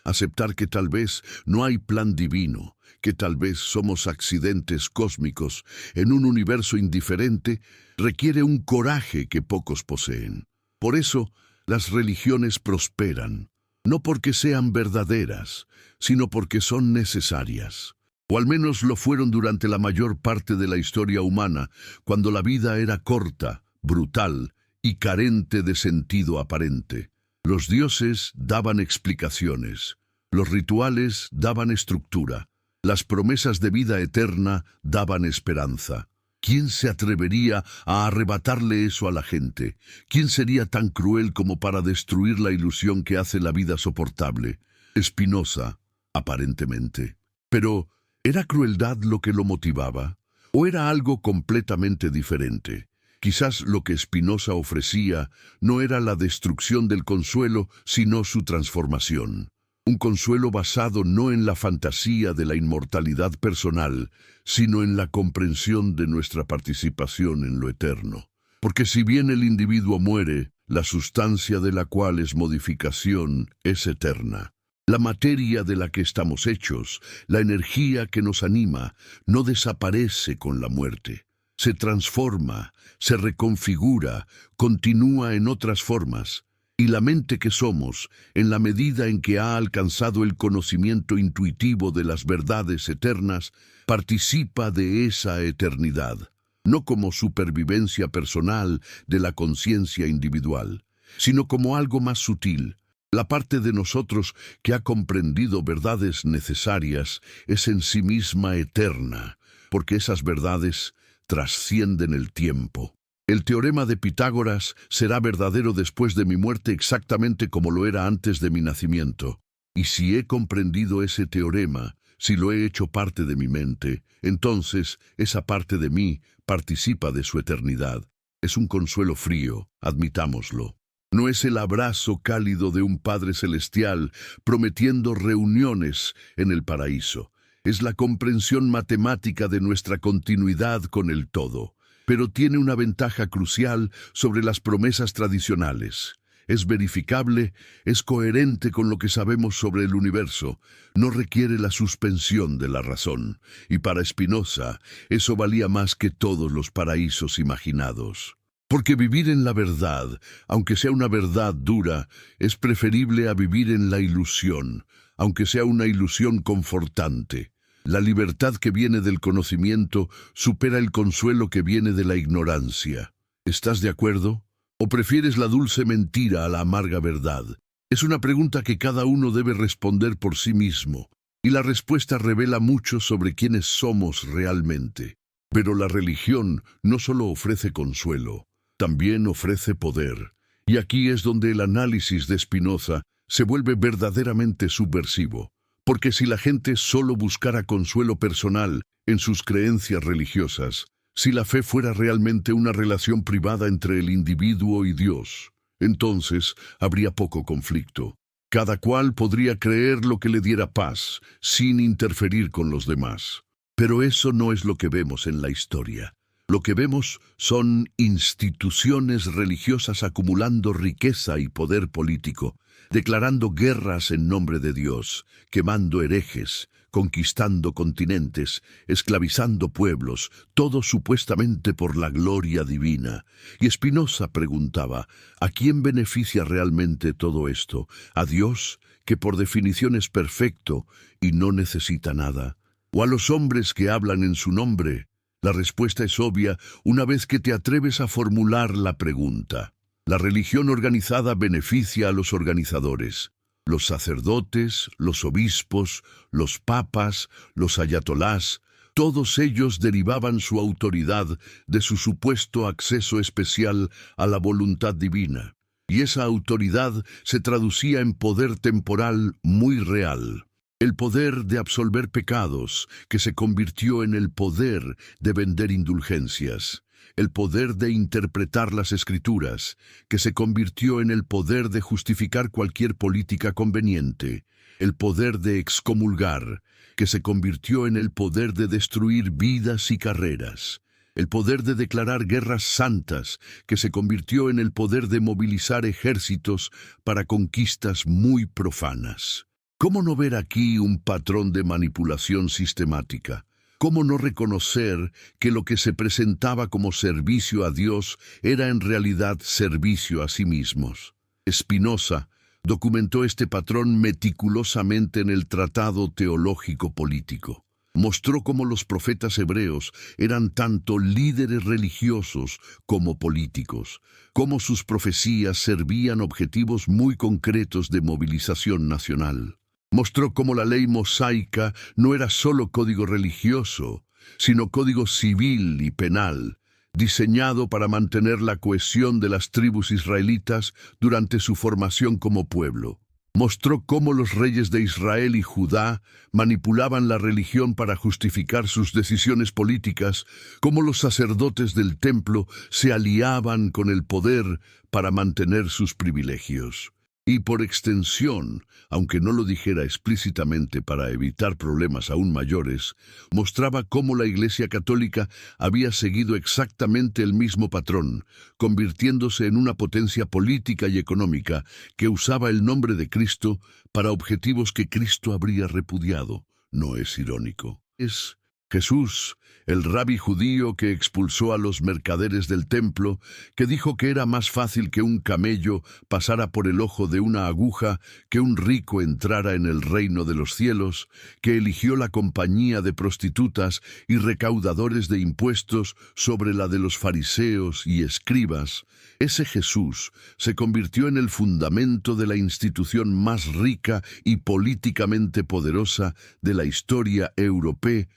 aceptar que tal vez no hay plan divino, que tal vez somos accidentes cósmicos en un universo indiferente, requiere un coraje que pocos poseen. Por eso, las religiones prosperan, no porque sean verdaderas, sino porque son necesarias. O al menos lo fueron durante la mayor parte de la historia humana, cuando la vida era corta, brutal y carente de sentido aparente. Los dioses daban explicaciones, los rituales daban estructura, las promesas de vida eterna daban esperanza. ¿Quién se atrevería a arrebatarle eso a la gente? ¿Quién sería tan cruel como para destruir la ilusión que hace la vida soportable? Spinoza, aparentemente. Pero, ¿era crueldad lo que lo motivaba? ¿O era algo completamente diferente? Quizás lo que Spinoza ofrecía no era la destrucción del consuelo, sino su transformación. Un consuelo basado no en la fantasía de la inmortalidad personal, sino en la comprensión de nuestra participación en lo eterno. Porque si bien el individuo muere, la sustancia de la cual es modificación es eterna. La materia de la que estamos hechos, la energía que nos anima, no desaparece con la muerte. Se transforma, se reconfigura, continúa en otras formas, y la mente que somos, en la medida en que ha alcanzado el conocimiento intuitivo de las verdades eternas, participa de esa eternidad, no como supervivencia personal de la conciencia individual, sino como algo más sutil. La parte de nosotros que ha comprendido verdades necesarias es en sí misma eterna, porque esas verdades trascienden el tiempo. El teorema de Pitágoras será verdadero después de mi muerte exactamente como lo era antes de mi nacimiento. Y si he comprendido ese teorema, si lo he hecho parte de mi mente, entonces esa parte de mí participa de su eternidad. Es un consuelo frío, admitámoslo. No es el abrazo cálido de un Padre Celestial prometiendo reuniones en el paraíso. Es la comprensión matemática de nuestra continuidad con el todo, pero tiene una ventaja crucial sobre las promesas tradicionales. Es verificable, es coherente con lo que sabemos sobre el universo, no requiere la suspensión de la razón, y para Spinoza eso valía más que todos los paraísos imaginados. Porque vivir en la verdad, aunque sea una verdad dura, es preferible a vivir en la ilusión, aunque sea una ilusión confortante. La libertad que viene del conocimiento supera el consuelo que viene de la ignorancia. ¿Estás de acuerdo? ¿O prefieres la dulce mentira a la amarga verdad? Es una pregunta que cada uno debe responder por sí mismo, y la respuesta revela mucho sobre quiénes somos realmente. Pero la religión no solo ofrece consuelo, también ofrece poder. Y aquí es donde el análisis de Spinoza se vuelve verdaderamente subversivo. Porque si la gente solo buscara consuelo personal en sus creencias religiosas, si la fe fuera realmente una relación privada entre el individuo y Dios, entonces habría poco conflicto. Cada cual podría creer lo que le diera paz, sin interferir con los demás. Pero eso no es lo que vemos en la historia. Lo que vemos son instituciones religiosas acumulando riqueza y poder político, declarando guerras en nombre de Dios, quemando herejes, conquistando continentes, esclavizando pueblos, todo supuestamente por la gloria divina. Y Spinoza preguntaba, ¿a quién beneficia realmente todo esto? ¿A Dios, que por definición es perfecto y no necesita nada? ¿O a los hombres que hablan en su nombre? La respuesta es obvia una vez que te atreves a formular la pregunta. La religión organizada beneficia a los organizadores. Los sacerdotes, los obispos, los papas, los ayatolás, todos ellos derivaban su autoridad de su supuesto acceso especial a la voluntad divina. Y esa autoridad se traducía en poder temporal muy real. El poder de absolver pecados, que se convirtió en el poder de vender indulgencias. El poder de interpretar las Escrituras, que se convirtió en el poder de justificar cualquier política conveniente. El poder de excomulgar, que se convirtió en el poder de destruir vidas y carreras. El poder de declarar guerras santas, que se convirtió en el poder de movilizar ejércitos para conquistas muy profanas. ¿Cómo no ver aquí un patrón de manipulación sistemática? ¿Cómo no reconocer que lo que se presentaba como servicio a Dios era en realidad servicio a sí mismos? Spinoza documentó este patrón meticulosamente en el Tratado Teológico Político. Mostró cómo los profetas hebreos eran tanto líderes religiosos como políticos, cómo sus profecías servían objetivos muy concretos de movilización nacional. Mostró cómo la ley mosaica no era solo código religioso, sino código civil y penal, diseñado para mantener la cohesión de las tribus israelitas durante su formación como pueblo. Mostró cómo los reyes de Israel y Judá manipulaban la religión para justificar sus decisiones políticas, cómo los sacerdotes del templo se aliaban con el poder para mantener sus privilegios. Y por extensión, aunque no lo dijera explícitamente para evitar problemas aún mayores, mostraba cómo la Iglesia Católica había seguido exactamente el mismo patrón, convirtiéndose en una potencia política y económica que usaba el nombre de Cristo para objetivos que Cristo habría repudiado. No es irónico. Es Jesús, el rabí judío que expulsó a los mercaderes del templo, que dijo que era más fácil que un camello pasara por el ojo de una aguja que un rico entrara en el reino de los cielos, que eligió la compañía de prostitutas y recaudadores de impuestos sobre la de los fariseos y escribas. Ese Jesús se convirtió en el fundamento de la institución más rica y políticamente poderosa de la historia europea.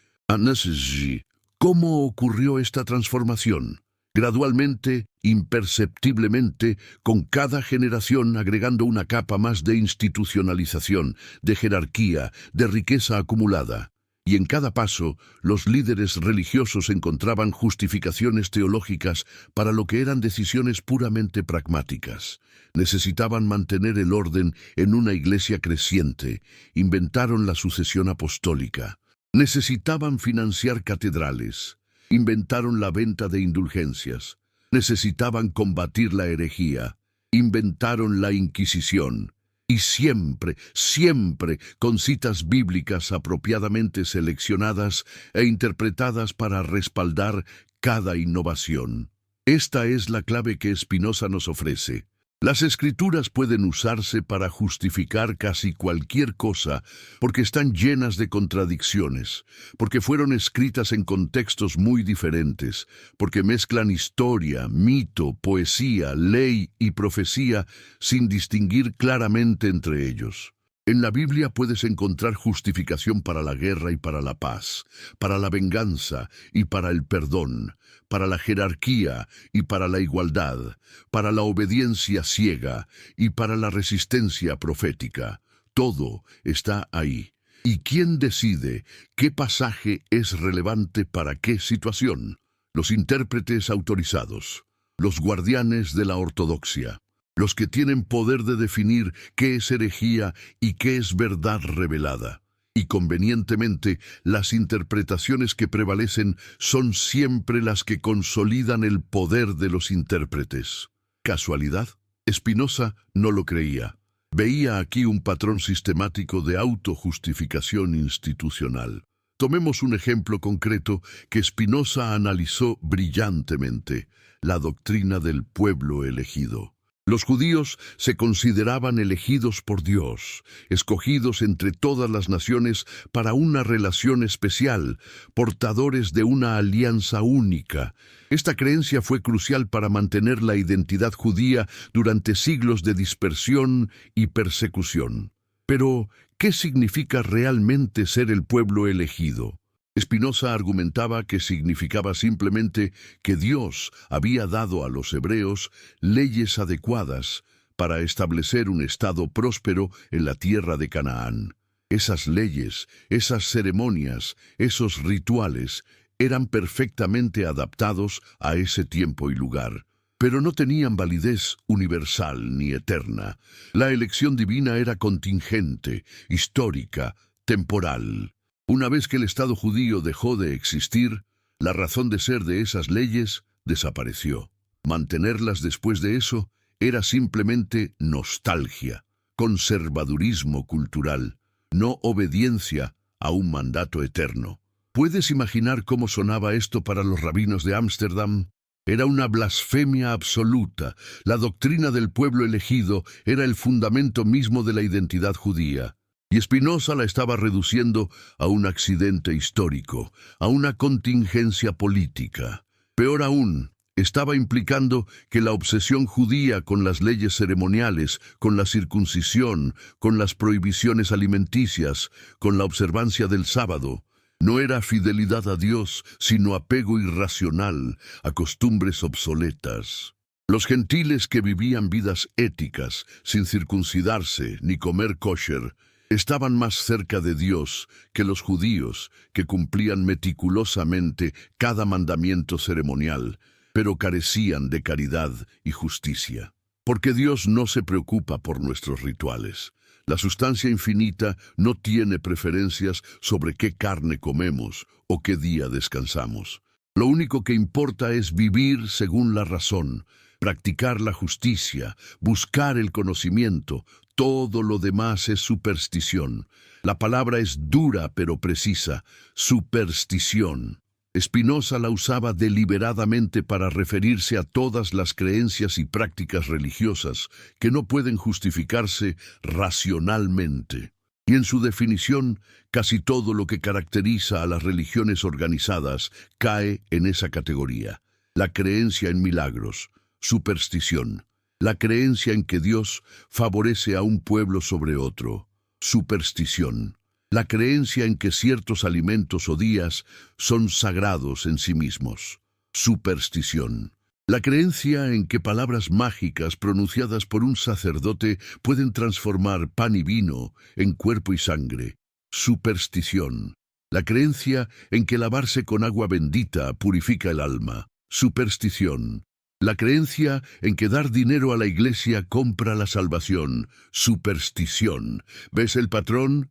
¿Cómo ocurrió esta transformación? Gradualmente, imperceptiblemente, con cada generación agregando una capa más de institucionalización, de jerarquía, de riqueza acumulada. Y en cada paso, los líderes religiosos encontraban justificaciones teológicas para lo que eran decisiones puramente pragmáticas. Necesitaban mantener el orden en una iglesia creciente. Inventaron la sucesión apostólica. Necesitaban financiar catedrales, inventaron la venta de indulgencias, necesitaban combatir la herejía, inventaron la Inquisición, y siempre, siempre con citas bíblicas apropiadamente seleccionadas e interpretadas para respaldar cada innovación. Esta es la clave que Spinoza nos ofrece. Las Escrituras pueden usarse para justificar casi cualquier cosa porque están llenas de contradicciones, porque fueron escritas en contextos muy diferentes, porque mezclan historia, mito, poesía, ley y profecía sin distinguir claramente entre ellos. En la Biblia puedes encontrar justificación para la guerra y para la paz, para la venganza y para el perdón, para la jerarquía y para la igualdad, para la obediencia ciega y para la resistencia profética. Todo está ahí. ¿Y quién decide qué pasaje es relevante para qué situación? Los intérpretes autorizados, los guardianes de la ortodoxia. los que tienen poder de definir qué es herejía y qué es verdad revelada. Y convenientemente, las interpretaciones que prevalecen son siempre las que consolidan el poder de los intérpretes. ¿Casualidad? Spinoza no lo creía. Veía aquí un patrón sistemático de autojustificación institucional. Tomemos un ejemplo concreto que Spinoza analizó brillantemente: la doctrina del pueblo elegido. Los judíos se consideraban elegidos por Dios, escogidos entre todas las naciones para una relación especial, portadores de una alianza única. Esta creencia fue crucial para mantener la identidad judía durante siglos de dispersión y persecución. Pero, ¿qué significa realmente ser el pueblo elegido? Spinoza argumentaba que significaba simplemente que Dios había dado a los hebreos leyes adecuadas para establecer un estado próspero en la tierra de Canaán. Esas leyes, esas ceremonias, esos rituales eran perfectamente adaptados a ese tiempo y lugar, pero no tenían validez universal ni eterna. La elección divina era contingente, histórica, temporal. Una vez que el Estado judío dejó de existir, la razón de ser de esas leyes desapareció. Mantenerlas después de eso era simplemente nostalgia, conservadurismo cultural, no obediencia a un mandato eterno. ¿Puedes imaginar cómo sonaba esto para los rabinos de Ámsterdam? Era una blasfemia absoluta. La doctrina del pueblo elegido era el fundamento mismo de la identidad judía. Y Spinoza la estaba reduciendo a un accidente histórico, a una contingencia política. Peor aún, estaba implicando que la obsesión judía con las leyes ceremoniales, con la circuncisión, con las prohibiciones alimenticias, con la observancia del sábado, no era fidelidad a Dios, sino apego irracional a costumbres obsoletas. Los gentiles que vivían vidas éticas, sin circuncidarse ni comer kosher, estaban más cerca de Dios que los judíos, que cumplían meticulosamente cada mandamiento ceremonial, pero carecían de caridad y justicia. Porque Dios no se preocupa por nuestros rituales. La sustancia infinita no tiene preferencias sobre qué carne comemos o qué día descansamos. Lo único que importa es vivir según la razón, practicar la justicia, buscar el conocimiento. Todo lo demás es superstición. La palabra es dura pero precisa: superstición. Spinoza la usaba deliberadamente para referirse a todas las creencias y prácticas religiosas que no pueden justificarse racionalmente. Y en su definición, casi todo lo que caracteriza a las religiones organizadas cae en esa categoría: la creencia en milagros, superstición; la creencia en que Dios favorece a un pueblo sobre otro, superstición; la creencia en que ciertos alimentos o días son sagrados en sí mismos, superstición; la creencia en que palabras mágicas pronunciadas por un sacerdote pueden transformar pan y vino en cuerpo y sangre, superstición; la creencia en que lavarse con agua bendita purifica el alma, superstición; la creencia en que dar dinero a la iglesia compra la salvación, superstición. ¿Ves el patrón?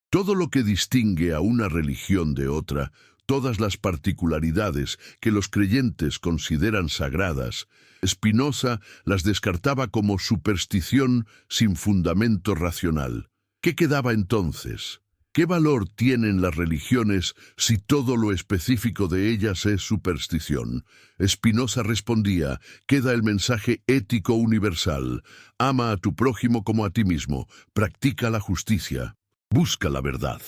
Todo lo que distingue a una religión de otra, todas las particularidades que los creyentes consideran sagradas, Spinoza las descartaba como superstición sin fundamento racional. ¿Qué quedaba entonces? ¿Qué valor tienen las religiones si todo lo específico de ellas es superstición? Spinoza respondía: queda el mensaje ético universal: ama a tu prójimo como a ti mismo, practica la justicia, busca la verdad,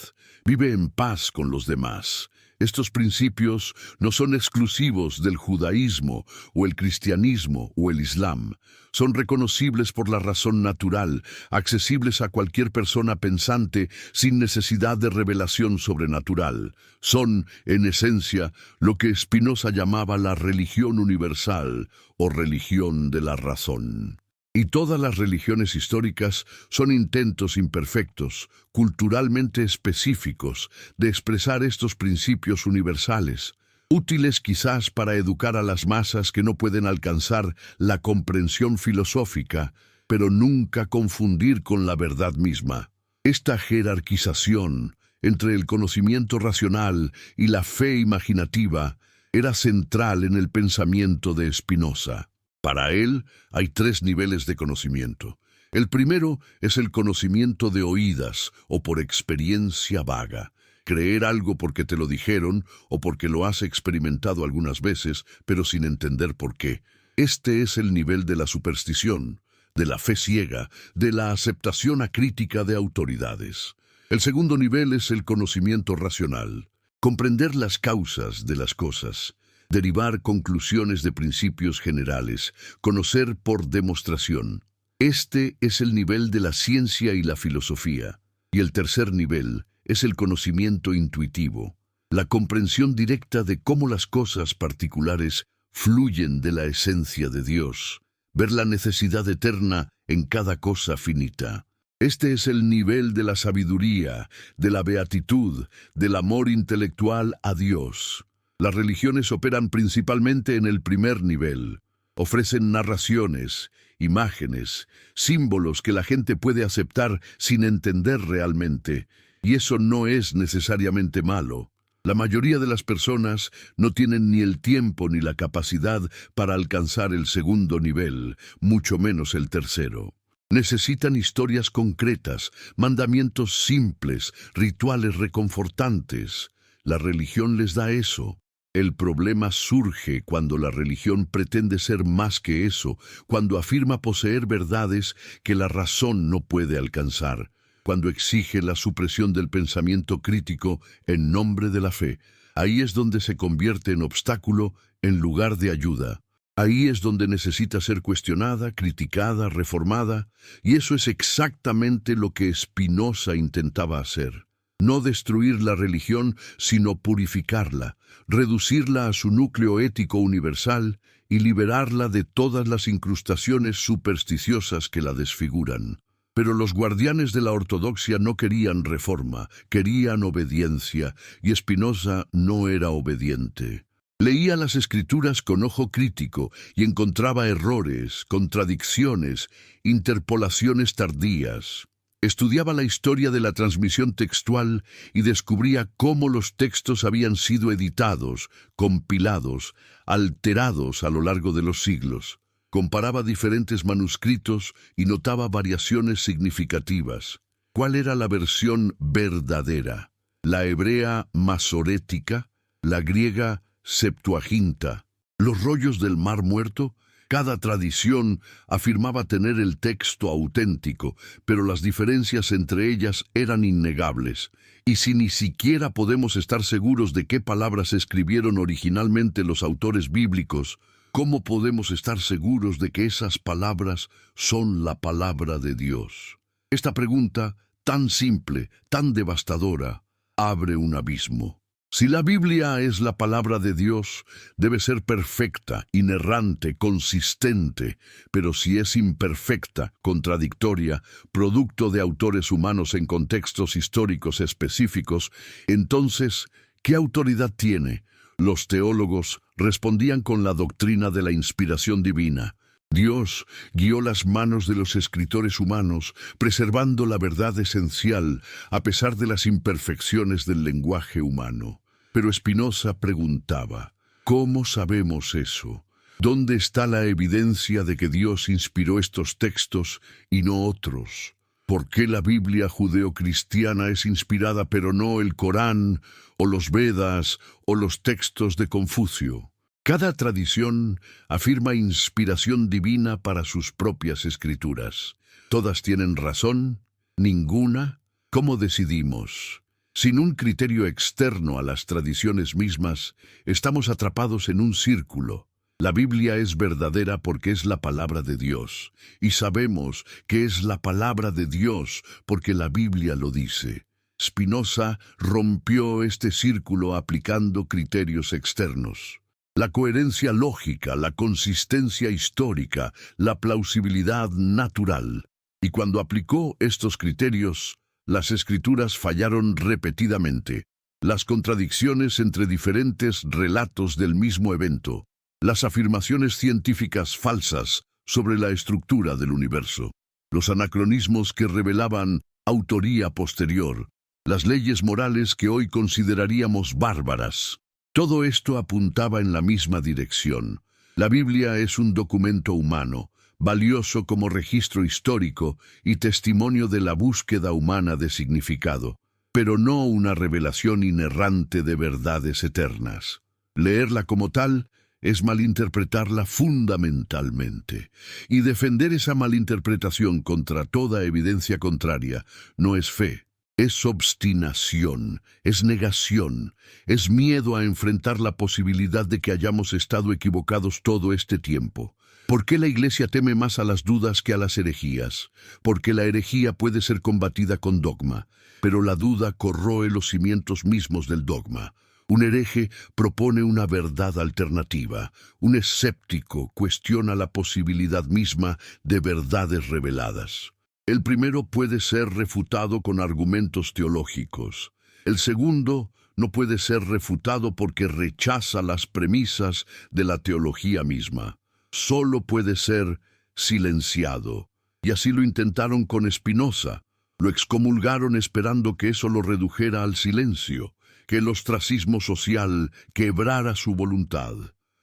vive en paz con los demás. Estos principios no son exclusivos del judaísmo o el cristianismo o el islam. Son reconocibles por la razón natural, accesibles a cualquier persona pensante sin necesidad de revelación sobrenatural. Son, en esencia, lo que Spinoza llamaba la religión universal o religión de la razón. Y todas las religiones históricas son intentos imperfectos, culturalmente específicos, de expresar estos principios universales. útiles quizás para educar a las masas que no pueden alcanzar la comprensión filosófica, pero nunca confundir con la verdad misma. Esta jerarquización entre el conocimiento racional y la fe imaginativa era central en el pensamiento de Spinoza. Para él hay tres niveles de conocimiento. El primero es el conocimiento de oídas o por experiencia vaga. Creer algo porque te lo dijeron o porque lo has experimentado algunas veces, pero sin entender por qué. Este es el nivel de la superstición, de la fe ciega, de la aceptación acrítica de autoridades. El segundo nivel es el conocimiento racional. Comprender las causas de las cosas, derivar conclusiones de principios generales, conocer por demostración. Este es el nivel de la ciencia y la filosofía. Y el tercer nivel es el conocimiento intuitivo, la comprensión directa de cómo las cosas particulares fluyen de la esencia de Dios, ver la necesidad eterna en cada cosa finita. Este es el nivel de la sabiduría, de la beatitud, del amor intelectual a Dios. Las religiones operan principalmente en el primer nivel. Ofrecen narraciones, imágenes, símbolos que la gente puede aceptar sin entender realmente. Y eso no es necesariamente malo. La mayoría de las personas no tienen ni el tiempo ni la capacidad para alcanzar el segundo nivel, mucho menos el tercero. Necesitan historias concretas, mandamientos simples, rituales reconfortantes. La religión les da eso. El problema surge cuando la religión pretende ser más que eso, cuando afirma poseer verdades que la razón no puede alcanzar, cuando exige la supresión del pensamiento crítico en nombre de la fe. Ahí es donde se convierte en obstáculo en lugar de ayuda. Ahí es donde necesita ser cuestionada, criticada, reformada, y eso es exactamente lo que Spinoza intentaba hacer. No destruir la religión, sino purificarla, reducirla a su núcleo ético universal y liberarla de todas las incrustaciones supersticiosas que la desfiguran. Pero los guardianes de la ortodoxia no querían reforma, querían obediencia, y Spinoza no era obediente. Leía las escrituras con ojo crítico y encontraba errores, contradicciones, interpolaciones tardías. Estudiaba la historia de la transmisión textual y descubría cómo los textos habían sido editados, compilados, alterados a lo largo de los siglos. Comparaba diferentes manuscritos y notaba variaciones significativas. ¿Cuál era la versión verdadera? ¿La hebrea masorética? ¿La griega Septuaginta? ¿Los rollos del Mar Muerto? Cada tradición afirmaba tener el texto auténtico, pero las diferencias entre ellas eran innegables. Y si ni siquiera podemos estar seguros de qué palabras escribieron originalmente los autores bíblicos, ¿cómo podemos estar seguros de que esas palabras son la palabra de Dios? Esta pregunta, tan simple, tan devastadora, abre un abismo. Si la Biblia es la palabra de Dios, debe ser perfecta, inerrante, consistente, pero si es imperfecta, contradictoria, producto de autores humanos en contextos históricos específicos, entonces, ¿qué autoridad tiene? Los teólogos respondían con la doctrina de la inspiración divina. Dios guió las manos de los escritores humanos, preservando la verdad esencial, a pesar de las imperfecciones del lenguaje humano. Pero Spinoza preguntaba, ¿cómo sabemos eso? ¿Dónde está la evidencia de que Dios inspiró estos textos y no otros? ¿Por qué la Biblia judeocristiana es inspirada pero no el Corán, o los Vedas, o los textos de Confucio? Cada tradición afirma inspiración divina para sus propias escrituras. ¿Todas tienen razón? ¿Ninguna? ¿Cómo decidimos? Sin un criterio externo a las tradiciones mismas, estamos atrapados en un círculo. La Biblia es verdadera porque es la palabra de Dios, y sabemos que es la palabra de Dios porque la Biblia lo dice. Spinoza rompió este círculo aplicando criterios externos. La coherencia lógica, la consistencia histórica, la plausibilidad natural. Y cuando aplicó estos criterios, las escrituras fallaron repetidamente. las contradicciones entre diferentes relatos del mismo evento, las afirmaciones científicas falsas sobre la estructura del universo, los anacronismos que revelaban autoría posterior, las leyes morales que hoy consideraríamos bárbaras. Todo esto apuntaba en la misma dirección. La Biblia es un documento humano, valioso como registro histórico y testimonio de la búsqueda humana de significado, pero no una revelación inerrante de verdades eternas. Leerla como tal es malinterpretarla fundamentalmente, y defender esa malinterpretación contra toda evidencia contraria no es fe, es obstinación, es negación, es miedo a enfrentar la posibilidad de que hayamos estado equivocados todo este tiempo. ¿Por qué la Iglesia teme más a las dudas que a las herejías? Porque la herejía puede ser combatida con dogma, pero la duda corroe los cimientos mismos del dogma. Un hereje propone una verdad alternativa. Un escéptico cuestiona la posibilidad misma de verdades reveladas. El primero puede ser refutado con argumentos teológicos. El segundo no puede ser refutado porque rechaza las premisas de la teología misma. Solo puede ser silenciado. Y así lo intentaron con Spinoza. Lo excomulgaron esperando que eso lo redujera al silencio, que el ostracismo social quebrara su voluntad.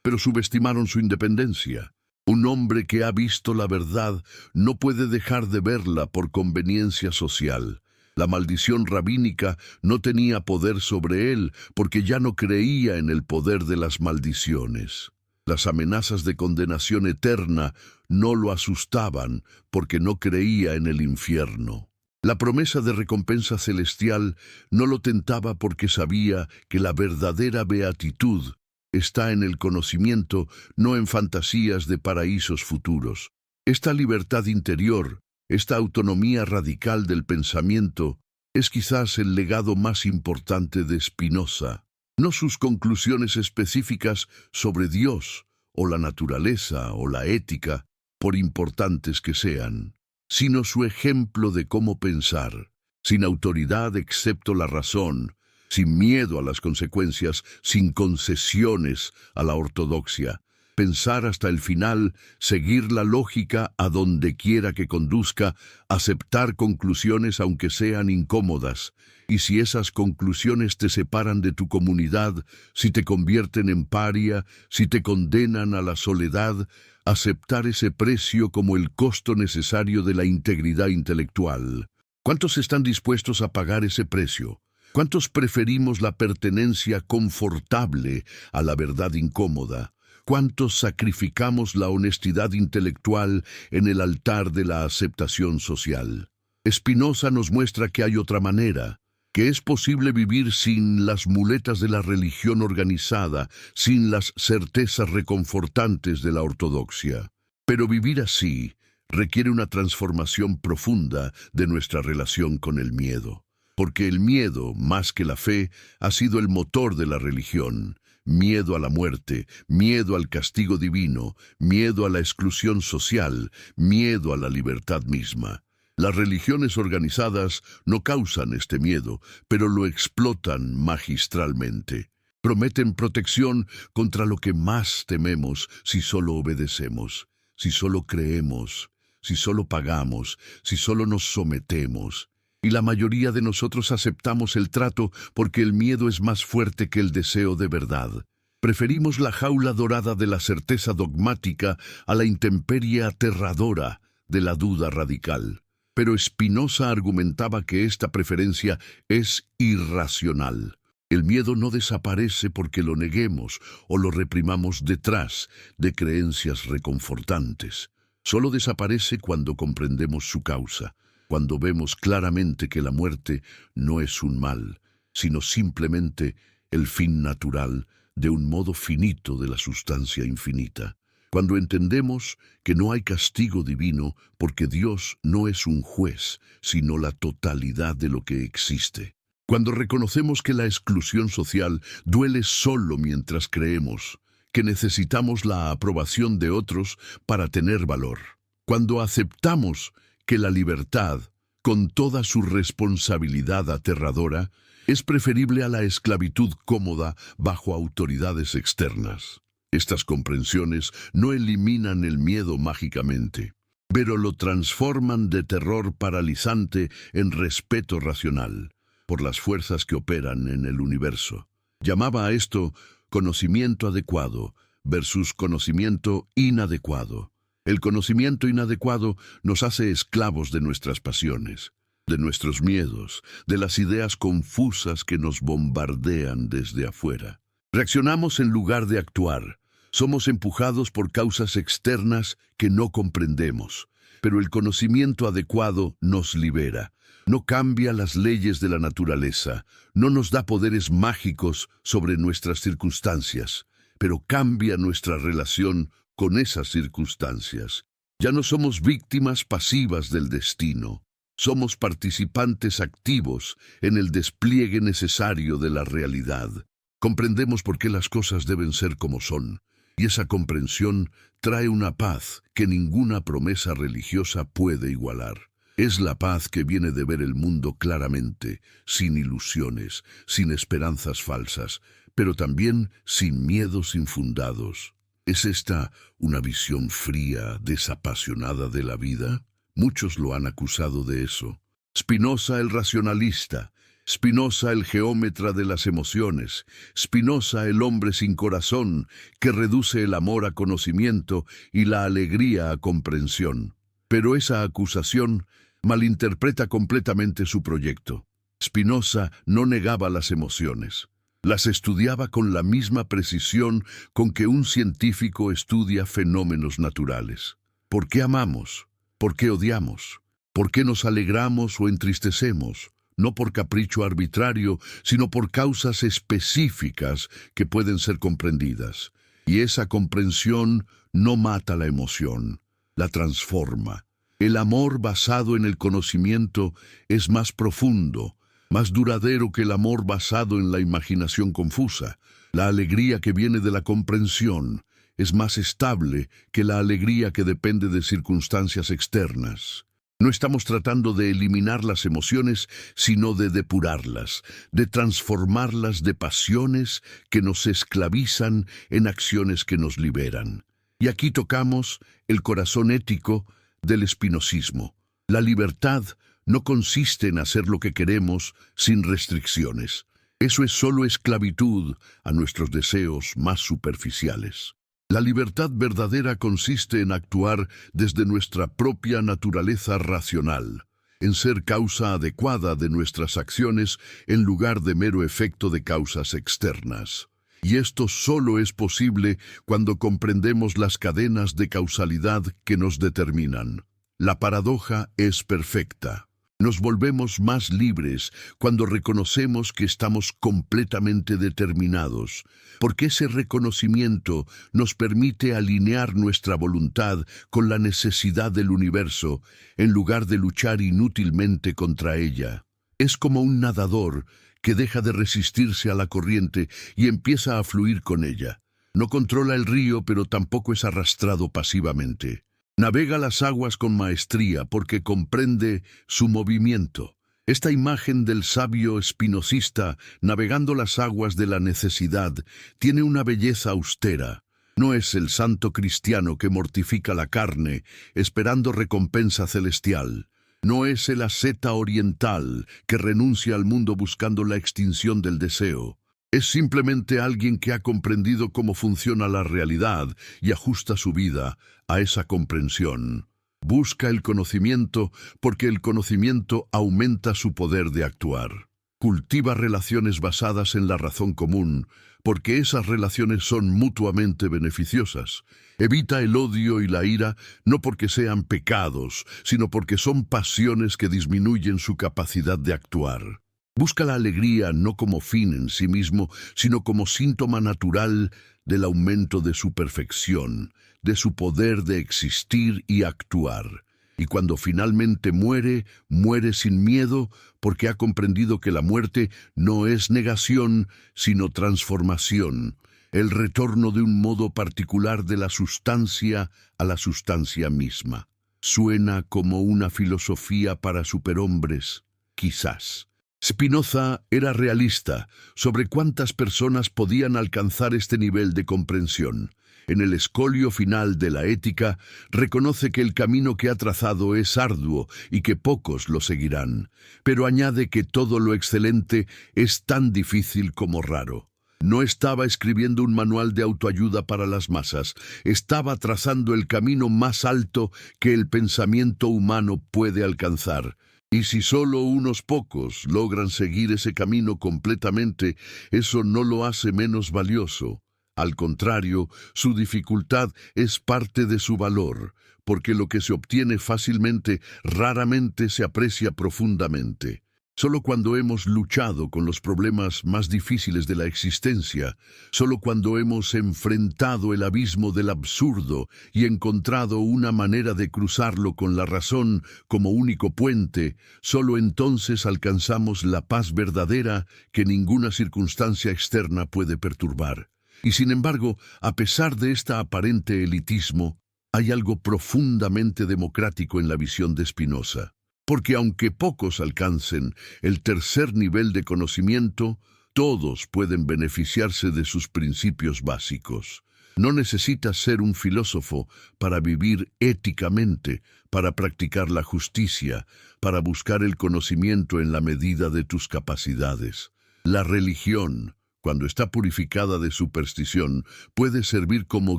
Pero subestimaron su independencia. Un hombre que ha visto la verdad no puede dejar de verla por conveniencia social. La maldición rabínica no tenía poder sobre él porque ya no creía en el poder de las maldiciones. Las amenazas de condenación eterna no lo asustaban porque no creía en el infierno. La promesa de recompensa celestial no lo tentaba porque sabía que la verdadera beatitud está en el conocimiento, no en fantasías de paraísos futuros. Esta libertad interior, esta autonomía radical del pensamiento, es quizás el legado más importante de Spinoza. No sus conclusiones específicas sobre Dios, o la naturaleza, o la ética, por importantes que sean, sino su ejemplo de cómo pensar, sin autoridad excepto la razón, sin miedo a las consecuencias, sin concesiones a la ortodoxia. Pensar hasta el final, seguir la lógica a donde quiera que conduzca, aceptar conclusiones aunque sean incómodas, y si esas conclusiones te separan de tu comunidad, si te convierten en paria, si te condenan a la soledad, aceptar ese precio como el costo necesario de la integridad intelectual. ¿Cuántos están dispuestos a pagar ese precio? ¿Cuántos preferimos la pertenencia confortable a la verdad incómoda? ¿Cuántos sacrificamos la honestidad intelectual en el altar de la aceptación social? Spinoza nos muestra que hay otra manera, que es posible vivir sin las muletas de la religión organizada, sin las certezas reconfortantes de la ortodoxia. Pero vivir así requiere una transformación profunda de nuestra relación con el miedo. Porque el miedo, más que la fe, ha sido el motor de la religión. Miedo a la muerte, miedo al castigo divino, miedo a la exclusión social, miedo a la libertad misma. Las religiones organizadas no causan este miedo, pero lo explotan magistralmente. Prometen protección contra lo que más tememos si solo obedecemos, si solo creemos, si solo pagamos, si solo nos sometemos. Y la mayoría de nosotros aceptamos el trato porque el miedo es más fuerte que el deseo de verdad. Preferimos la jaula dorada de la certeza dogmática a la intemperie aterradora de la duda radical. Pero Spinoza argumentaba que esta preferencia es irracional. El miedo no desaparece porque lo neguemos o lo reprimamos detrás de creencias reconfortantes. Solo desaparece cuando comprendemos su causa. Cuando vemos claramente que la muerte no es un mal, sino simplemente el fin natural de un modo finito de la sustancia infinita. Cuando entendemos que no hay castigo divino porque Dios no es un juez, sino la totalidad de lo que existe. Cuando reconocemos que la exclusión social duele solo mientras creemos, que necesitamos la aprobación de otros para tener valor. Cuando aceptamos que la libertad, con toda su responsabilidad aterradora, Es preferible a la esclavitud cómoda bajo autoridades externas. Estas comprensiones no eliminan el miedo mágicamente, pero lo transforman de terror paralizante en respeto racional por las fuerzas que operan en el universo. Llamaba a esto conocimiento adecuado versus conocimiento inadecuado. El conocimiento inadecuado nos hace esclavos de nuestras pasiones, de nuestros miedos, de las ideas confusas que nos bombardean desde afuera. Reaccionamos en lugar de actuar. Somos empujados por causas externas que no comprendemos, pero el conocimiento adecuado nos libera. No cambia las leyes de la naturaleza, no nos da poderes mágicos sobre nuestras circunstancias, pero cambia nuestra relación con esas circunstancias. Ya no somos víctimas pasivas del destino, somos participantes activos en el despliegue necesario de la realidad. Comprendemos por qué las cosas deben ser como son. Y esa comprensión trae una paz que ninguna promesa religiosa puede igualar. Es la paz que viene de ver el mundo claramente, sin ilusiones, sin esperanzas falsas, pero también sin miedos infundados. ¿Es esta una visión fría, desapasionada de la vida? Muchos lo han acusado de eso. Spinoza el racionalista, Spinoza el geómetra de las emociones, Spinoza el hombre sin corazón, que reduce el amor a conocimiento y la alegría a comprensión. Pero esa acusación malinterpreta completamente su proyecto. Spinoza no negaba las emociones. Las estudiaba con la misma precisión con que un científico estudia fenómenos naturales. ¿Por qué amamos? ¿Por qué odiamos? ¿Por qué nos alegramos o entristecemos? No por capricho arbitrario, sino por causas específicas que pueden ser comprendidas. Y esa comprensión no mata la emoción, la transforma. El amor basado en el conocimiento es más profundo, más duradero que el amor basado en la imaginación confusa. La alegría que viene de la comprensión es más estable que la alegría que depende de circunstancias externas. No estamos tratando de eliminar las emociones, sino de depurarlas, de transformarlas de pasiones que nos esclavizan en acciones que nos liberan. Y aquí tocamos el corazón ético del espinosismo. La libertad no consiste en hacer lo que queremos sin restricciones. Eso es solo esclavitud a nuestros deseos más superficiales. La libertad verdadera consiste en actuar desde nuestra propia naturaleza racional, en ser causa adecuada de nuestras acciones en lugar de mero efecto de causas externas. Y esto solo es posible cuando comprendemos las cadenas de causalidad que nos determinan. La paradoja es perfecta. Nos volvemos más libres cuando reconocemos que estamos completamente determinados, porque ese reconocimiento nos permite alinear nuestra voluntad con la necesidad del universo, en lugar de luchar inútilmente contra ella. Es como un nadador que deja de resistirse a la corriente y empieza a fluir con ella. No controla el río, pero tampoco es arrastrado pasivamente. Navega las aguas con maestría porque comprende su movimiento. Esta imagen del sabio espinosista navegando las aguas de la necesidad tiene una belleza austera. No es el santo cristiano que mortifica la carne esperando recompensa celestial. No es el asceta oriental que renuncia al mundo buscando la extinción del deseo. Es simplemente alguien que ha comprendido cómo funciona la realidad y ajusta su vida a esa comprensión. Busca el conocimiento porque el conocimiento aumenta su poder de actuar. Cultiva relaciones basadas en la razón común, porque esas relaciones son mutuamente beneficiosas. Evita el odio y la ira no porque sean pecados, sino porque son pasiones que disminuyen su capacidad de actuar. Busca la alegría no como fin en sí mismo, sino como síntoma natural del aumento de su perfección, de su poder de existir y actuar. Y cuando finalmente muere, muere sin miedo, porque ha comprendido que la muerte no es negación, sino transformación, el retorno de un modo particular de la sustancia a la sustancia misma. Suena como una filosofía para superhombres, quizás. Spinoza era realista sobre cuántas personas podían alcanzar este nivel de comprensión. En el escolio final de la ética, reconoce que el camino que ha trazado es arduo y que pocos lo seguirán, pero añade que todo lo excelente es tan difícil como raro. No estaba escribiendo un manual de autoayuda para las masas, estaba trazando el camino más alto que el pensamiento humano puede alcanzar. Y si solo unos pocos logran seguir ese camino completamente, eso no lo hace menos valioso. Al contrario, su dificultad es parte de su valor, porque lo que se obtiene fácilmente raramente se aprecia profundamente. Solo cuando hemos luchado con los problemas más difíciles de la existencia, solo cuando hemos enfrentado el abismo del absurdo y encontrado una manera de cruzarlo con la razón como único puente, solo entonces alcanzamos la paz verdadera que ninguna circunstancia externa puede perturbar. Y sin embargo, a pesar de este aparente elitismo, hay algo profundamente democrático en la visión de Spinoza. Porque aunque pocos alcancen el tercer nivel de conocimiento, todos pueden beneficiarse de sus principios básicos. No necesitas ser un filósofo para vivir éticamente, para practicar la justicia, para buscar el conocimiento en la medida de tus capacidades. La religión, cuando está purificada de superstición, puede servir como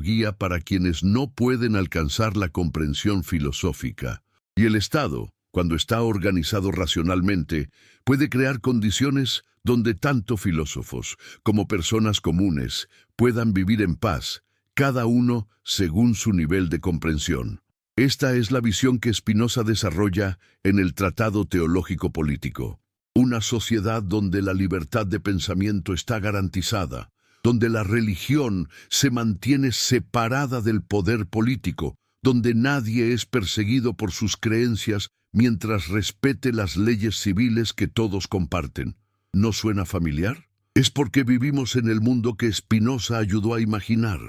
guía para quienes no pueden alcanzar la comprensión filosófica. Y el Estado, cuando está organizado racionalmente, puede crear condiciones donde tanto filósofos como personas comunes puedan vivir en paz, cada uno según su nivel de comprensión. Esta es la visión que Spinoza desarrolla en el Tratado Teológico Político. Una sociedad donde la libertad de pensamiento está garantizada, donde la religión se mantiene separada del poder político, donde nadie es perseguido por sus creencias mientras respete las leyes civiles que todos comparten. ¿No suena familiar? Es porque vivimos en el mundo que Spinoza ayudó a imaginar.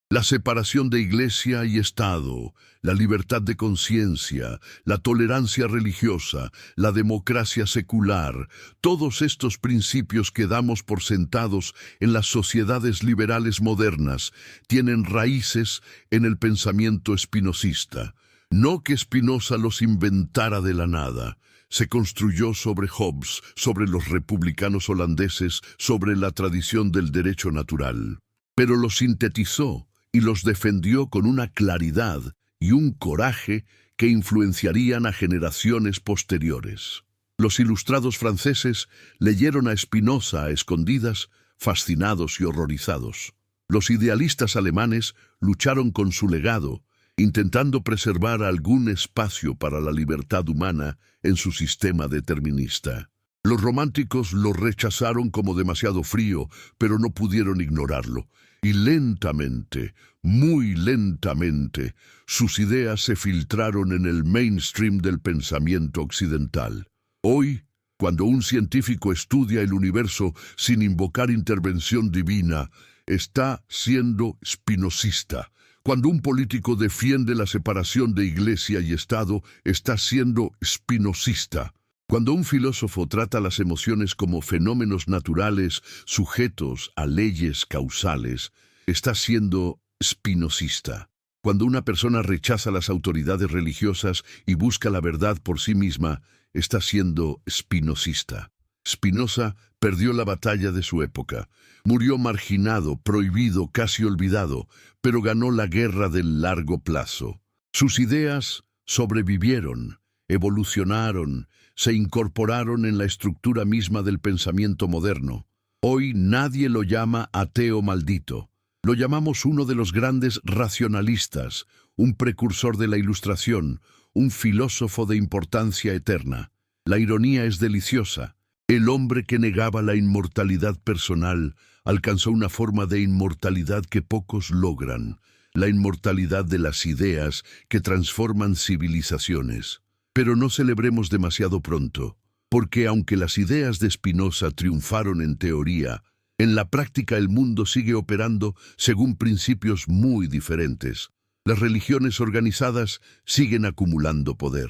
La separación de iglesia y Estado, la libertad de conciencia, la tolerancia religiosa, la democracia secular, todos estos principios que damos por sentados en las sociedades liberales modernas tienen raíces en el pensamiento espinosista. No que Spinoza los inventara de la nada. Se construyó sobre Hobbes, sobre los republicanos holandeses, sobre la tradición del derecho natural. Pero los sintetizó y los defendió con una claridad y un coraje que influenciarían a generaciones posteriores. Los ilustrados franceses leyeron a Spinoza a escondidas, fascinados y horrorizados. Los idealistas alemanes lucharon con su legado, intentando preservar algún espacio para la libertad humana en su sistema determinista. Los románticos lo rechazaron como demasiado frío, pero no pudieron ignorarlo. Y lentamente, muy lentamente, sus ideas se filtraron en el mainstream del pensamiento occidental. Hoy, cuando un científico estudia el universo sin invocar intervención divina, está siendo spinozista. Cuando un político defiende la separación de iglesia y Estado, está siendo spinozista. Cuando un filósofo trata las emociones como fenómenos naturales sujetos a leyes causales, está siendo spinozista. Cuando una persona rechaza las autoridades religiosas y busca la verdad por sí misma, está siendo spinozista. Spinoza perdió la batalla de su época. Murió marginado, prohibido, casi olvidado, pero ganó la guerra del largo plazo. Sus ideas sobrevivieron, evolucionaron, se incorporaron en la estructura misma del pensamiento moderno. Hoy nadie lo llama ateo maldito. Lo llamamos uno de los grandes racionalistas, un precursor de la Ilustración, un filósofo de importancia eterna. La ironía es deliciosa. El hombre que negaba la inmortalidad personal alcanzó una forma de inmortalidad que pocos logran, la inmortalidad de las ideas que transforman civilizaciones. Pero no celebremos demasiado pronto, porque aunque las ideas de Spinoza triunfaron en teoría, en la práctica el mundo sigue operando según principios muy diferentes. Las religiones organizadas siguen acumulando poder.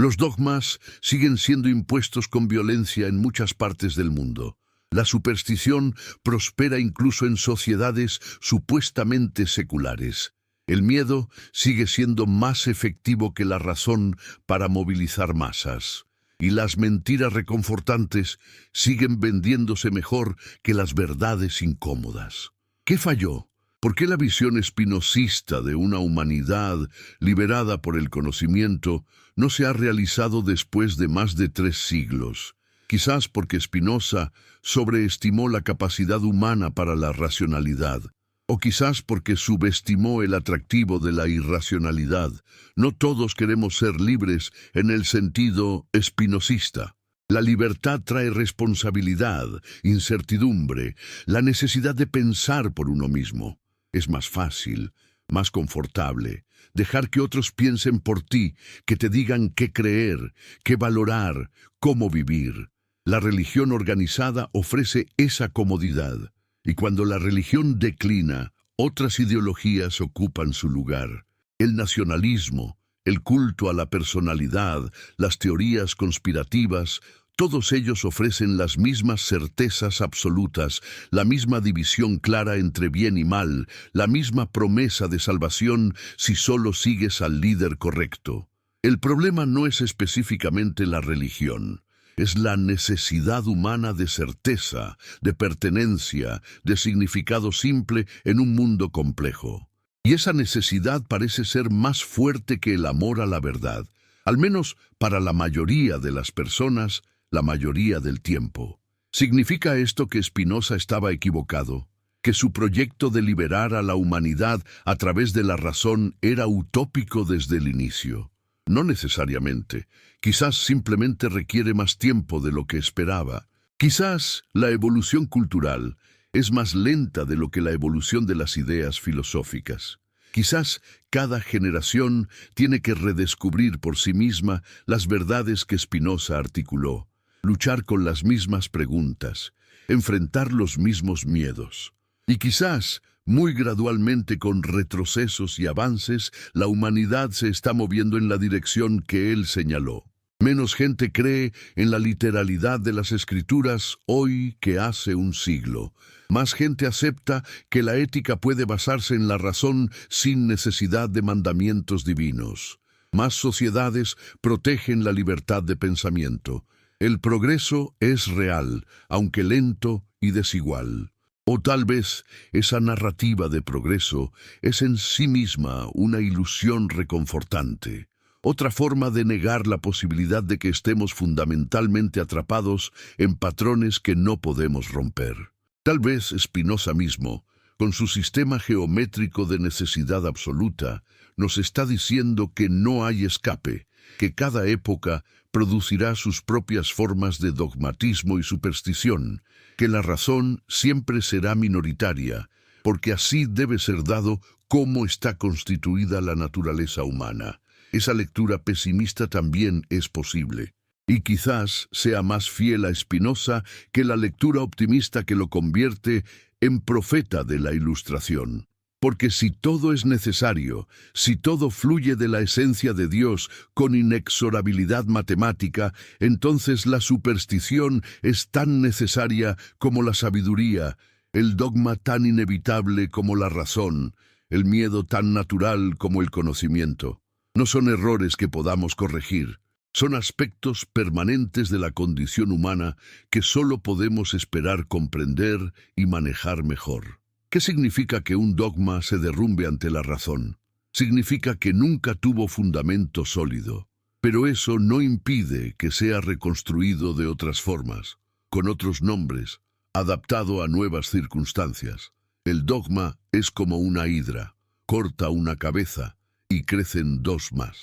Los dogmas siguen siendo impuestos con violencia en muchas partes del mundo. La superstición prospera incluso en sociedades supuestamente seculares. El miedo sigue siendo más efectivo que la razón para movilizar masas. Y las mentiras reconfortantes siguen vendiéndose mejor que las verdades incómodas. ¿Qué falló? ¿Por qué la visión espinosista de una humanidad liberada por el conocimiento no se ha realizado después de más de 3 siglos? Quizás porque Spinoza sobreestimó la capacidad humana para la racionalidad, o quizás porque subestimó el atractivo de la irracionalidad. No todos queremos ser libres en el sentido espinosista. La libertad trae responsabilidad, incertidumbre, la necesidad de pensar por uno mismo. Es más fácil, más confortable, dejar que otros piensen por ti, que te digan qué creer, qué valorar, cómo vivir. La religión organizada ofrece esa comodidad, y cuando la religión declina, otras ideologías ocupan su lugar. El nacionalismo, el culto a la personalidad, las teorías conspirativas, todos ellos ofrecen las mismas certezas absolutas, la misma división clara entre bien y mal, la misma promesa de salvación si solo sigues al líder correcto. El problema no es específicamente la religión. Es la necesidad humana de certeza, de pertenencia, de significado simple en un mundo complejo. Y esa necesidad parece ser más fuerte que el amor a la verdad, al menos para la mayoría de las personas, la mayoría del tiempo. ¿Significa esto que Spinoza estaba equivocado? ¿Que su proyecto de liberar a la humanidad a través de la razón era utópico desde el inicio? No necesariamente. Quizás simplemente requiere más tiempo de lo que esperaba. Quizás la evolución cultural es más lenta de lo que la evolución de las ideas filosóficas. Quizás cada generación tiene que redescubrir por sí misma las verdades que Spinoza articuló, luchar con las mismas preguntas, enfrentar los mismos miedos. Y quizás, muy gradualmente con retrocesos y avances, la humanidad se está moviendo en la dirección que él señaló. Menos gente cree en la literalidad de las escrituras hoy que hace un siglo. Más gente acepta que la ética puede basarse en la razón sin necesidad de mandamientos divinos. Más sociedades protegen la libertad de pensamiento. El progreso es real, aunque lento y desigual. O tal vez esa narrativa de progreso es en sí misma una ilusión reconfortante. Otra forma de negar la posibilidad de que estemos fundamentalmente atrapados en patrones que no podemos romper. Tal vez Spinoza mismo, con su sistema geométrico de necesidad absoluta, nos está diciendo que no hay escape, que cada época producirá sus propias formas de dogmatismo y superstición, que la razón siempre será minoritaria, porque así debe ser dado cómo está constituida la naturaleza humana. Esa lectura pesimista también es posible. Y quizás sea más fiel a Spinoza que la lectura optimista que lo convierte en profeta de la Ilustración. Porque si todo es necesario, si todo fluye de la esencia de Dios con inexorabilidad matemática, entonces la superstición es tan necesaria como la sabiduría, el dogma tan inevitable como la razón, el miedo tan natural como el conocimiento. No son errores que podamos corregir, son aspectos permanentes de la condición humana que solo podemos esperar comprender y manejar mejor. ¿Qué significa que un dogma se derrumbe ante la razón? Significa que nunca tuvo fundamento sólido, pero eso no impide que sea reconstruido de otras formas, con otros nombres, adaptado a nuevas circunstancias. El dogma es como una hidra, corta una cabeza y crecen 2 más.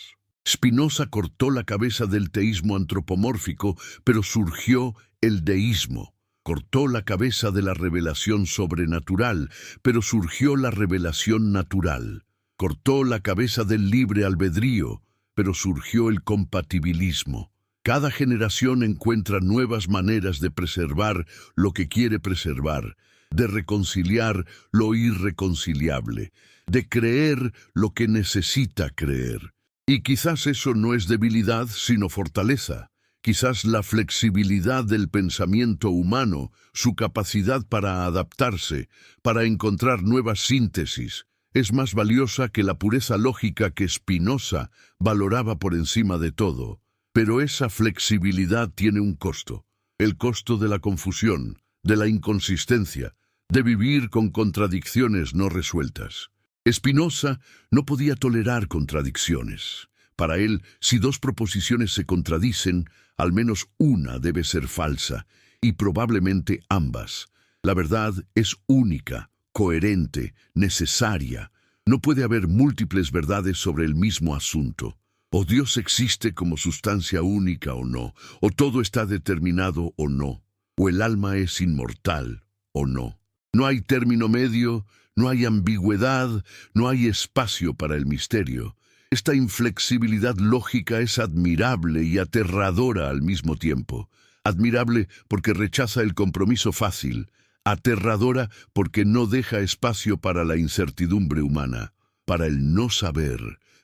Spinoza cortó la cabeza del teísmo antropomórfico, pero surgió el deísmo. Cortó la cabeza de la revelación sobrenatural, pero surgió la revelación natural. Cortó la cabeza del libre albedrío, pero surgió el compatibilismo. Cada generación encuentra nuevas maneras de preservar lo que quiere preservar, de reconciliar lo irreconciliable, de creer lo que necesita creer. Y quizás eso no es debilidad, sino fortaleza. Quizás la flexibilidad del pensamiento humano, su capacidad para adaptarse, para encontrar nuevas síntesis, es más valiosa que la pureza lógica que Spinoza valoraba por encima de todo. Pero esa flexibilidad tiene un costo. El costo de la confusión, de la inconsistencia, de vivir con contradicciones no resueltas. Spinoza no podía tolerar contradicciones. Para él, si dos proposiciones se contradicen, al menos una debe ser falsa, y probablemente ambas. La verdad es única, coherente, necesaria. No puede haber múltiples verdades sobre el mismo asunto. O Dios existe como sustancia única o no, o todo está determinado o no, o el alma es inmortal o no. No hay término medio, no hay ambigüedad, no hay espacio para el misterio. Esta inflexibilidad lógica es admirable y aterradora al mismo tiempo. Admirable porque rechaza el compromiso fácil, aterradora porque no deja espacio para la incertidumbre humana, para el no saber,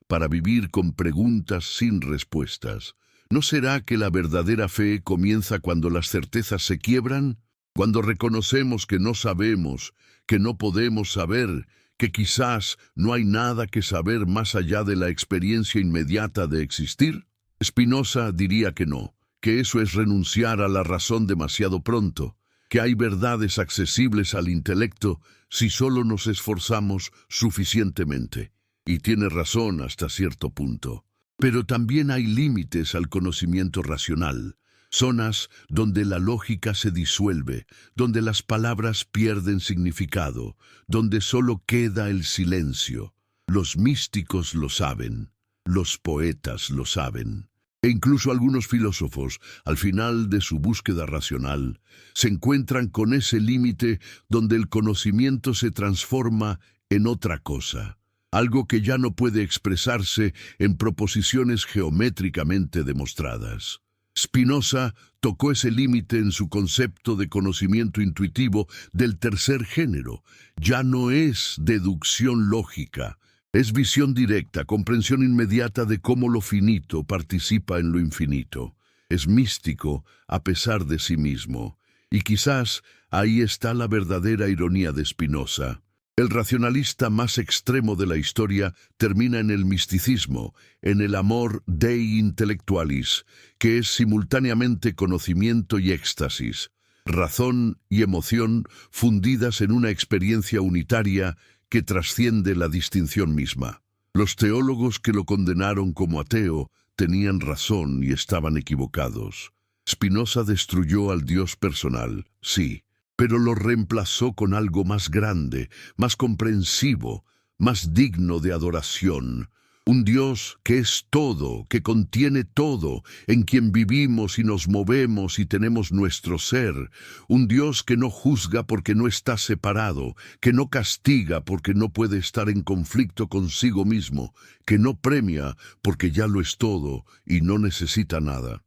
para vivir con preguntas sin respuestas. ¿No será que la verdadera fe comienza cuando las certezas se quiebran? Cuando reconocemos que no sabemos, que no podemos saber, que quizás no hay nada que saber más allá de la experiencia inmediata de existir? Spinoza diría que no, que eso es renunciar a la razón demasiado pronto, que hay verdades accesibles al intelecto si solo nos esforzamos suficientemente. Y tiene razón hasta cierto punto. Pero también hay límites al conocimiento racional. Zonas donde la lógica se disuelve, donde las palabras pierden significado, donde solo queda el silencio. Los místicos lo saben, los poetas lo saben. E incluso algunos filósofos, al final de su búsqueda racional, se encuentran con ese límite donde el conocimiento se transforma en otra cosa, algo que ya no puede expresarse en proposiciones geométricamente demostradas. Spinoza tocó ese límite en su concepto de conocimiento intuitivo del tercer género. Ya no es deducción lógica, es visión directa, comprensión inmediata de cómo lo finito participa en lo infinito. Es místico a pesar de sí mismo. Y quizás ahí está la verdadera ironía de Spinoza. El racionalista más extremo de la historia termina en el misticismo, en el amor dei intellectualis, que es simultáneamente conocimiento y éxtasis, razón y emoción fundidas en una experiencia unitaria que trasciende la distinción misma. Los teólogos que lo condenaron como ateo tenían razón y estaban equivocados. Spinoza destruyó al Dios personal, sí, pero lo reemplazó con algo más grande, más comprensivo, más digno de adoración. Un Dios que es todo, que contiene todo, en quien vivimos y nos movemos y tenemos nuestro ser. Un Dios que no juzga porque no está separado, que no castiga porque no puede estar en conflicto consigo mismo, que no premia porque ya lo es todo y no necesita nada.